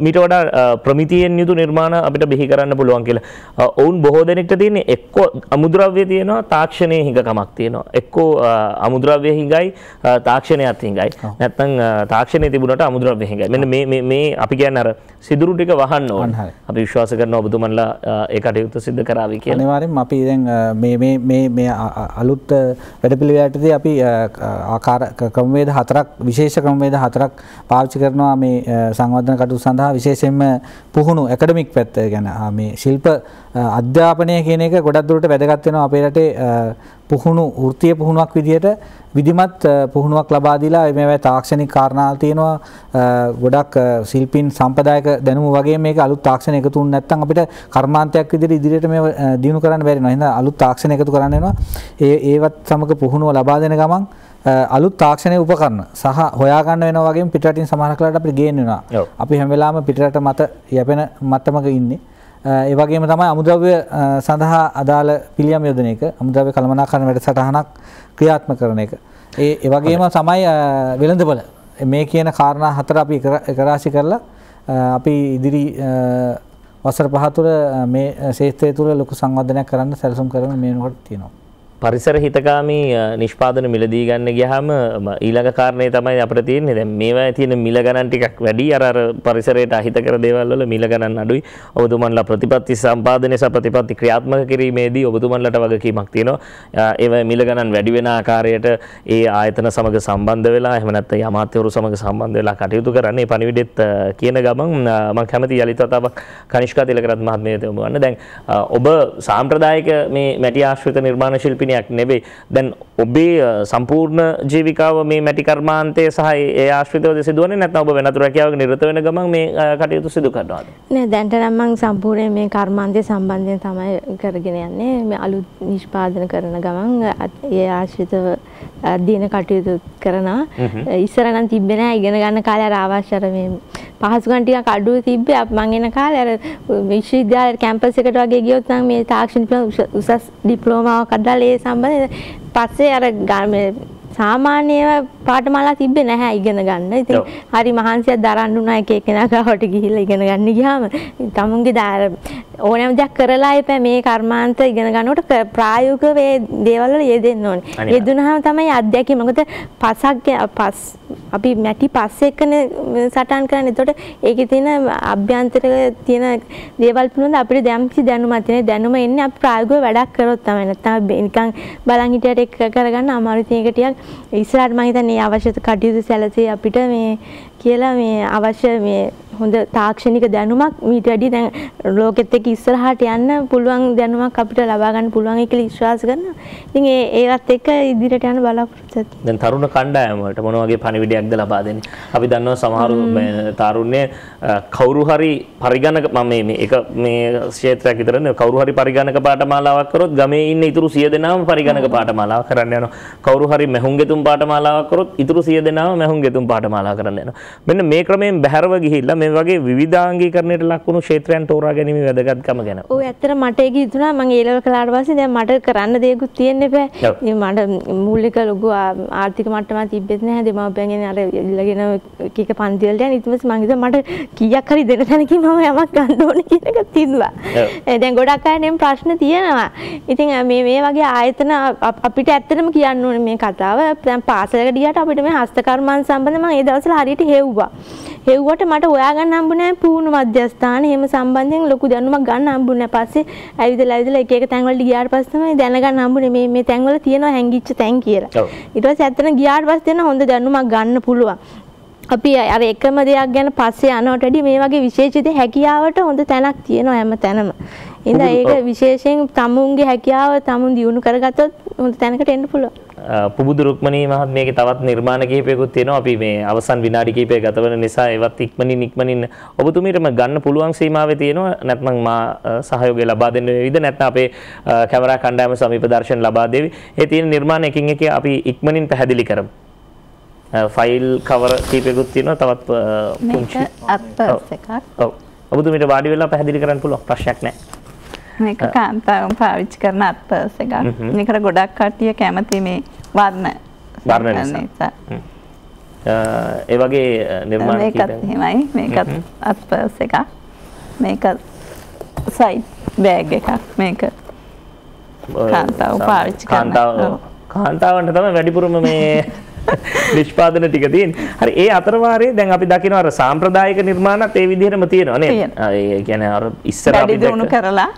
මීට වඩා ප්‍රමිතියෙන් යුතු නිර්මාණ අපිට බිහි කරන්න පුළුවන් කියලා. ඔවුන් බොහෝ දෙනෙක්ට තියෙන්නේ එක්ක අමුද්‍රව්‍ය තියෙනවා තාක්ෂණයේ හිඟකමක් තියෙනවා. එක්කෝ අමුද්‍රව්‍ය හිඟයි තාක්ෂණයත් හිඟයි. නැත්නම් තාක්ෂණයේ තිබුණාට අමුද්‍රව්‍ය හිඟයි. මෙන්න මේ අපි කියන්නේ අර සිදුරු ටික වහන්න ඕන. අපි විශ්වාස කරනවා ඔබතුමන්ලා ඒ කටයුත්ත සිදු කරાવી කියලා. අනිවාර්යෙන්ම අපි දැන් මේ අලුත් වැඩපිළිවෙලටදී අපි ආකාර ක්‍රමවේද 4ක් විශේෂ ක්‍රමවේද 4ක් පාවිච්චි කරනවා මේ සංවර්ධන කටයුතු සඳහා. විශේෂයෙන්ම පුහුණු ඇකඩමික් පැත්ත ගැන මේ ශිල්ප අධ්‍යාපනය කියන එක ගොඩක් දුරට වැදගත් වෙනවා අපේ රටේ. පුහුණු වෘත්තීය පුහුණුවක් විදිහට විධිමත් පුහුණුවක් ලබා දීලා මේවා තාක්ෂණික කාරණා තියෙනවා. ගොඩක් ශිල්පීන් සම්ප්‍රදායික දැනුම වගේ මේක අලුත් තාක්ෂණ එකතු වුනේ නැත්නම් අපිට කර්මාන්තයක් විදිහට ඉදිරියට මේව දිනු කරන්න බැරි වෙනවා. එහෙනම් අලුත් තාක්ෂණ එකතු කරන්න වෙනවා. ඒවත් සමග පුහුණුව ලබා දෙන ගමන් අලුත් තාක්ෂණයේ උපකරණ සහ හොයා ගන්න වෙනවා වගේම පිටරටින් සමහරක් වෙලාවට අපිට ගේන්න වෙනවා. අපි හැම වෙලාවෙම පිටරට මත යැපෙන මට්ටමක ඉන්නේ. ඒ වගේම තමයි අමුද්‍රව්‍ය සඳහා අදාළ පිළියම් යොදන එක, අමුද්‍රව්‍ය කළමනාකරණ වැඩසටහනක් ක්‍රියාත්මක කරන එක. ඒ වගේම තමයි වෙළඳපොළ. මේ කියන කාරණා හතර අපි එකරාශී කරලා අපි ඉදිරි වසර 5 තුළ මේ ක්ෂේත්‍රය තුළ ලොකු සංවර්ධනයක් කරන්න සැලසුම් කරන මේ වෙනකොට තියෙනවා. පරිසර හිතකාමී නිෂ්පාදන මිලදී ගන්න ගියාම ඊළඟ කාරණේ තමයි අපිට තියෙන්නේ. දැන් මේවා තියෙන මිල ගණන් ටිකක් වැඩි. අර පරිසරයට අහිත කර දේවල් වල මිල ගණන් අඩුයි. ඔබතුමන්ලා ප්‍රතිපත්ති සම්පාදනය සහ ප්‍රතිපත්ති ක්‍රියාත්මක කිරීමේදී ඔබතුමන්ලට වගකීමක් තියෙනවා. ඒවා මිල ගණන් වැඩි වෙන ආකාරයට ඒ ආයතන සමග සම්බන්ධ වෙලා එහෙම නැත්නම් අමාත්‍යවරු සමග සම්බන්ධ වෙලා කටයුතු කරන්න. මේ පණිවිඩෙත් කියන ගමන් මම කැමති යලිත වතාවක් කනිෂ්කා තිලකරත්න මහත්මියට යොමු කරන්න. දැන් ඔබ සාම්ප්‍රදායික මේ මැටි ආශ්‍රිත නිර්මාණ ශිල්පී නෙවෙයි. දැන් ඔබේ සම්පූර්ණ ජීවිකාව මේ මැටි කර්මාන්තයේ සහ ඒ ආශ්‍රිතව සිදුවන්නේ නැත්නම් ඔබ වෙනතුරු රැකියාවක නිරත වෙන ගමන් මේ කටයුතු සිදු කරනවාද? නෑ දැන්ට නම් මම සම්පූර්ණයෙන් මේ කර්මාන්තයේ සම්බන්ධයෙන් තමයි කරගෙන යන්නේ. මේ අලුත් නිෂ්පාදන කරන ගමන් ඒ ආශ්‍රිතව අධ්‍යයන කටයුතු කරනවා. ඉස්සර නම් තිබ්බේ නෑ ඉගෙන ගන්න කාලේ අර අවශ්‍ය අර මේ පහසුකම් ටිකක් අඩු තිබ්බේ. මම එන කාලේ අර විශ්වවිද්‍යාල කැම්පස් එකට වගේ ගියොත් නම් මේ තාක්ෂණික උසස් ඩිප්ලෝමාවක් අදාළ ඒ සම්බන්ධයෙන් පස්සේ අර සාමාන්‍ය පාඨමාලා තිබ්බේ නැහැ ඉගෙන ගන්න. ඉතින් හරි මහන්සියක් දරන්න උනා එක එකනා ගාවට ගිහිල්ලා ඉගෙන ගන්න ගියාම තමුන්ගේ ඕනෑම දෙයක් කරලා එපා මේ කර්මාන්ත ඉගෙන ගන්නකොට ප්‍රායෝගිකව මේ දේවල් වල යෙදෙන්න ඕනේ. යෙදුනහම තමයි අධ්‍යක්ෂක මොකද අපි මැටි පස් එක්කනේ සටහන් කරන්නේ. එතකොට ඒකේ තියෙන අභ්‍යන්තරික තියෙන දේවල් පිළිබඳ අපිට දැනුමක් තියෙන දැනුම එන්නේ අපි ප්‍රායෝගිකව වැඩක් කරොත් තමයි. නැත්නම් නිකන් බලන් හිටියට ඒක කරගන්න අමාරුයි. ඒක ටිකක් ඉස්සරහට මම හිතන්නේ අවශ්‍ය කටයුතු සැලසී අපිට මේ කියලා මේ අවශ්‍ය මේ හොඳ තාක්ෂණික දැනුමක් ඊට වැඩි දැන් ලෝකෙත් එක්ක ඉස්සරහට යන්න පුළුවන් දැනුමක් අපිට ලබා ගන්න පුළුවන් කියලා විශ්වාස කරනවා. ඉතින් ඒවත් එක්ක ඉදිරියට යන බලාපොරොත්තු වෙනවා. දැන් තරුණ කණ්ඩායම වලට මොන වගේ පණිවිඩයක්ද ලබා දෙන්නේ? අපි දන්නවා සමහරු තරුණයේ කවුරු හරි පරිගණක මම මේ ක්ෂේත්‍රයක් විතරනේ කවුරු හරි පරිගණක පාඨමාලාවක් කරොත් ගමේ ඉන්න ඉතුරු 100 දෙනාම පරිගණක පාඨමාලාවක් කරන්න යනවා. කවුරු හරි මැහුම්ගෙතුම් පාඨමාලාවක් කරොත් ඉතුරු 100 දෙනාම මැහුම්ගෙතුම් පාඨමාලාවක් කරන්න යනවා. මෙන්න මේ ක්‍රමයෙන් බැහැරව ගිහිල්ලා මේ වගේ විවිධාංගීකරණයට ලක් වුණු ක්ෂේත්‍රයන් තෝරා ගැනීම වැදගත්කම ගැන. ඔව් ඇත්තට මට ඒක හිතුණා මම ඒ ලෙවල් කළාට පස්සේ දැන් මට කරන්න දෙයක්වත් තියෙන්න බෑ. මට මූලික ලොකු ආර්ථික මට්ටමක් තිබෙත් නැහැ. දෙමාපියන්ගෙන් අර ඉල්ලගෙන එක පන්ති වලට යන ඊට පස්සේ මම හිතුවා මට කීයක් හරි දෙන්න තැනකින් මම යමක් ගන්න ඕනේ කියන එක තියුණා. දැන් ගොඩක් අයගෙන් ප්‍රශ්න තියෙනවා. ඉතින් මේ වගේ ආයතන අපිට ඇත්තටම කියන්න ඕනේ මේ කතාව. දැන් පාසලකට ගියාට අපිට මේ හස්තකර්මාන්ත සම්බන්ධව මම ඒ දවස්වල හරියට හෙව්වා. හෙව්වට මට හොයාගන්න හම්බුනේ පුහුණු මධ්‍යස්ථාන එහෙම සම්බන්ධයෙන් ලොකු දැනුමක් ගන්න හම්බුනේ. පස්සේ ඇවිදලා එක තැන් වලට ගියාට පස්සේ තමයි දැනගන්න හම්බුනේ මේ තැන් වල තියෙනවා හැංගිච්ච තැන් කියලා. ඊට පස්සේ ඇත්තටම ගියාට පස්සේ තියෙන හොඳ දැනුමක් ගන්න පුළුවන්. අපි අර එකම දෙයක් ගැන පස්සේ යනවට වැඩිය මේ වගේ විශේෂිත හැකියාවට හොඳ තැනක් තියෙනවා හැම තැනම. ඉතින් ඒක විශේෂයෙන් තමුන්ගේ හැකියාව තමුන් දියුණු කරගත්තොත් හොඳ තැනකට එන්න පුළුවන්. පුබුදු රුක්මනී මහත්මියගේ තවත් නිර්මාණ කිහිපයකුත් තියෙනවා. අපි මේ අවසන් විනාඩි කිහිපයක් ගත වෙන නිසා ඒවත් ඉක්මනින් ඔබතුමීටම ගන්න පුළුවන් සීමාවේ තියෙනවා. නැත්නම් මා සහයෝගය ලබා දෙන්න වේවිද? නැත්නම් අපේ කැමරා කණ්ඩායම සමීප දර්ශන ලබා දෙවි. ඒ තියෙන නිර්මාණ එකින් එක අපි ඉක්මනින් පැහැදිලි කරමු. ෆයිල් කවර් කීපයකුත් තියෙනවා තවත් පුංචි අත්පර්ස් එකක්. ඔව්. ඔබතුමීට වාඩි වෙලා පැහැදිලි කරන්න පුළුවන් ප්‍රශ්නයක් නැහැ. මේක කාන්තාවන් පාවිච්චි කරන අත්පර්ස් එකක්. මේකට ගොඩක් කට්ටිය කැමති මේ වර්ණ නිසා. ඒ වගේ නිර්මාණ කීපයක්. මේකත් එහෙමයි. මේකත් අත්පර්ස් එකක්. මේක සයිඩ් බෑග් එකක්. මේක කාන්තාව පාවිච්චි කරන. කාන්තාවන්ට තමයි වැඩිපුරම මේ නිෂ්පාදන ටික තියෙන්නේ. හරි ඒ අතරවාරයේ දැන් අපි දකිනවා අර සාම්ප්‍රදායික නිර්මාණත් ඒ විදිහටම තියෙනවා නේද? ඒ කියන්නේ අර ඉස්සර අපි දිනු කරලා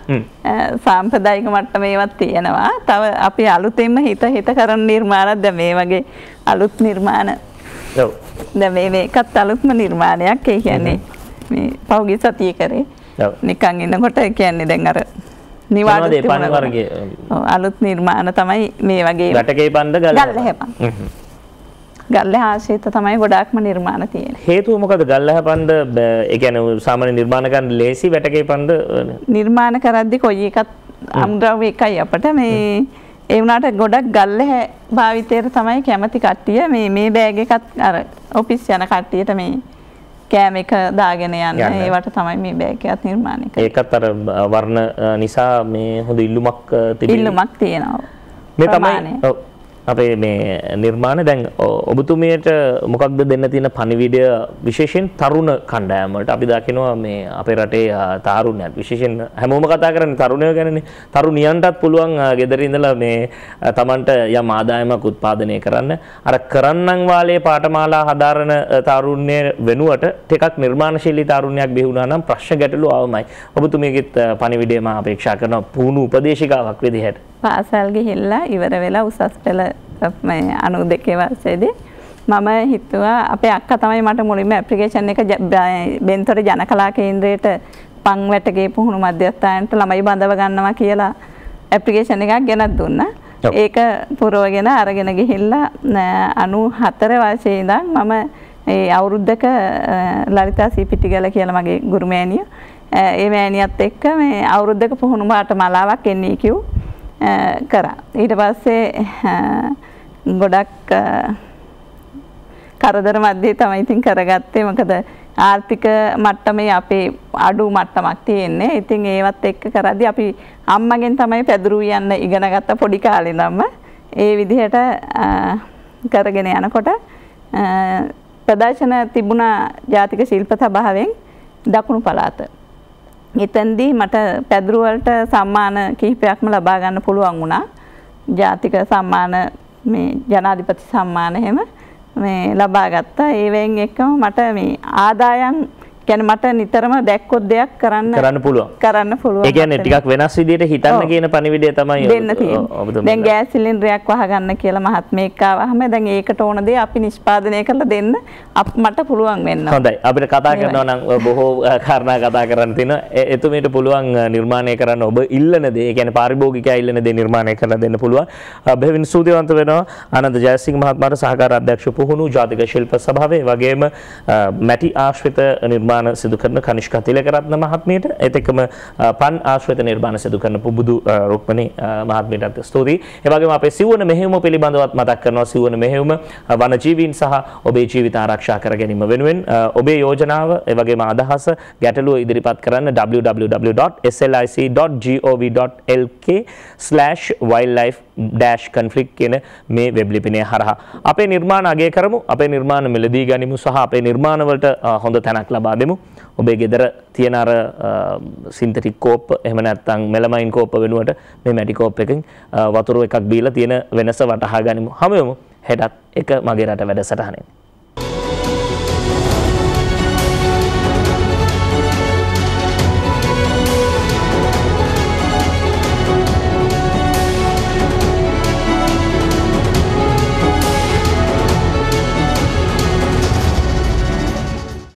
සාම්ප්‍රදායික මට්ටමේවත් තියෙනවා. තව අපි අලුතෙන්ම හිත කරන නිර්මාණත් දැන් මේ වගේ අලුත් නිර්මාණ. ඔව්. දැන් මේකත් අලුත්ම නිර්මාණයක්. ඒ කියන්නේ මේ පහුගිය සතියේ කරේ. ඔව්. නිකන් ඉන්නකොට ඒ කියන්නේ දැන් අර නිවාඩු පන් වර්ගයේ අලුත් නිර්මාණ තමයි මේ වගේ ගැටකේ පන්ද ගල්ලහැපන්. ගල්ලහ ආශ්‍රිත තමයි ගොඩාක්ම නිර්මාණ තියෙන්නේ. හේතුව මොකද? ගල්ලහ පන්ද ඒ කියන්නේ සාමාන්‍ය නිර්මාණ ගන්න ලේසි වැටකේ පන්ද නිර්මාණ කරද්දි කොයි එකත් අමුද්‍රව්‍ය එකයි අපට මේ ඒ වුණාට ගොඩක් ගල්ලහ භාවිතයට තමයි කැමති කට්ටිය මේ බෑග් එකත් අර ඔෆිස් යන කට්ටියට මේ කෑම එක දාගෙන යන්න ඒවට තමයි මේ බෑග් එකත් නිර්මාණය කරන්නේ. ඒකත් අර වර්ණ නිසා මේ හොඳ ඉල්ලුමක් තියෙනවා. මේ තමයි අපේ මේ නිර්මාණ දැන් ඔබතුමියට මොකක්ද දෙන්න තියෙන පණිවිඩය විශේෂයෙන් තරුණ කණ්ඩායමට? අපි දකිනවා මේ අපේ රටේ තාරුණ්‍යයන් විශේෂයෙන් හැමෝම කතා කරන්නේ තරුණයෝ ගැනනේ. තරුණියන්ටත් පුළුවන් ගෙදර ඉඳලා මේ Tamanට යම් ආදායමක් උත්පාදනය කරන්න. අර කරන්නන් වාලේ පාඨමාලා හදාරන තරුණ්‍ය වෙනුවට ටිකක් නිර්මාණශීලී තරුණයක් බිහි වුණා නම් ප්‍රශ්න ගැටලු ආවමයි. ඔබතුමියගෙත් පණිවිඩය මම අපේක්ෂා කරනවා පුහුණු උපදේශිකාවක් විදිහට. පාසල් ගිහිල්ලා ඉවර වෙලා උසස් පෙළ මේ 92 වසරේදී මම හිතුවා අපේ අක්කා තමයි මට මුලින්ම ඇප්ලිකේෂන් එක බෙන්තොට ජනකලා කේන්ද්‍රයට පන් වැටගේ පුහුණු මධ්‍යස්ථානයට ළමයි බඳව ගන්නවා කියලා ඇප්ලිකේෂන් එකක් ගෙනත් දුන්නා. ඒක පුරවගෙන අරගෙන ගිහිල්ලා 94 වසරේ ඉඳන් මම ඒ අවුරුද්දක ලලිතා සීපිටිගල කියලා මගේ ගුරු මෑණිය ඒ මෑණියත් එක්ක මේ අවුරුද්දක පුහුණු පාඨමාලාවක් NEQ කරා. ඊට පස්සේ ගොඩක් කරදර මැද්දේ තමයි ඉතින් කරගත්තේ. මොකද ආර්ථික මට්ටමේ අපේ අඩු මට්ටමක් තියෙන්නේ. ඉතින් ඒවත් එක්ක කරද්දී අපි අම්මගෙන් තමයි පැදුරු යන්න ඉගෙන ගත්ත පොඩි කාලේ ඉඳන්ම. ඒ විදිහට කරගෙන යනකොට ප්‍රදර්ශන තිබුණා ජාතික ශිල්ප සභාවෙන් දකුණු පළාත. එතෙන්දී මට පැදුරු වලට සම්මාන කිහිපයක්ම ලබා ගන්න පුළුවන් වුණා. ජාතික සම්මාන මේ ජනාධිපති සම්මාන එහෙම මේ ලබා ගත්තා. ඒවෙන් එක්කම මට මේ ආදායම් කියන්නේ මට නිතරම දැක්කොත් දෙයක් කරන්න පුළුවන්. ඒ කියන්නේ ටිකක් වෙනස් විදිහට හිතන්න කියන පණිවිඩය තමයි දෙන්න තියෙන්නේ. දැන් ගෑස් සිලින්ඩරයක් වහගන්න කියලා මහත්මයෙක් ආවහම දැන් ඒකට ඕන දේ අපි නිෂ්පාදනය කරලා දෙන්න මට පුළුවන් වෙන්න. හොඳයි. අපිට කතා කරනවා නම් බොහෝ කාරණා කතා කරන්න තියෙනවා. එතුමීට පුළුවන් නිර්මාණය කරන්න ඔබ ඉල්ලන දේ, ඒ කියන්නේ පාරිභෝගිකයා ඉල්ලන දේ නිර්මාණය කරලා දෙන්න පුළුවන්. බෙහෙවින් ස්තුතිවන්ත වෙනවා ආනන්ද ජයසිංහ මහත්මයාට, සහකාර අධ්‍යක්ෂ පුහුණු ජාතික ශිල්ප සභාවේ, වගේම මැටි ආශ්‍රිත නිර්මාණ සිදු කරන කනිෂ්ක තිලකරත්න මහත්මියට, ඒත් එක්කම පන් ආශ්‍රිත නිර්මාණ සිදු කරන පුබුදු රුක්මනී මහත්මියටත් ස්තුතියි. ඒ වගේම අපේ සිව්වන මෙහෙයුම පිළිබඳවත් මතක් කරනවා. සිව්වන මෙහෙයුම වනජීවීන් සහ ඔබේ ජීවිත ආරක්ෂා කර ගැනීම වෙනුවෙන් ඔබේ යෝජනාව, ඒ වගේම අදහස, ගැටලුව ඉදිරිපත් කරන්න www.slic.gov.lk/wildlife-conflict කියන මේ වෙබ් ලිපිනය හරහා අපේ නිර්මාණ අගය කරමු, අපේ නිර්මාණ මිලදී ගනිමු සහ අපේ නිර්මාණ වලට හොඳ තැනක් ලබා දෙමු. ඔබේ ගෙදර තියෙන අර සින්තටික් කෝප්ප එහෙම නැත්නම් මෙලමයින් කෝප්ප වෙනුවට මේ මැටි කෝප් එකකින් වතුර එකක් බීලා තියෙන වෙනස වටහා ගනිමු. හැමෝම හෙටත් එක මගේ රට වැඩසටහනේ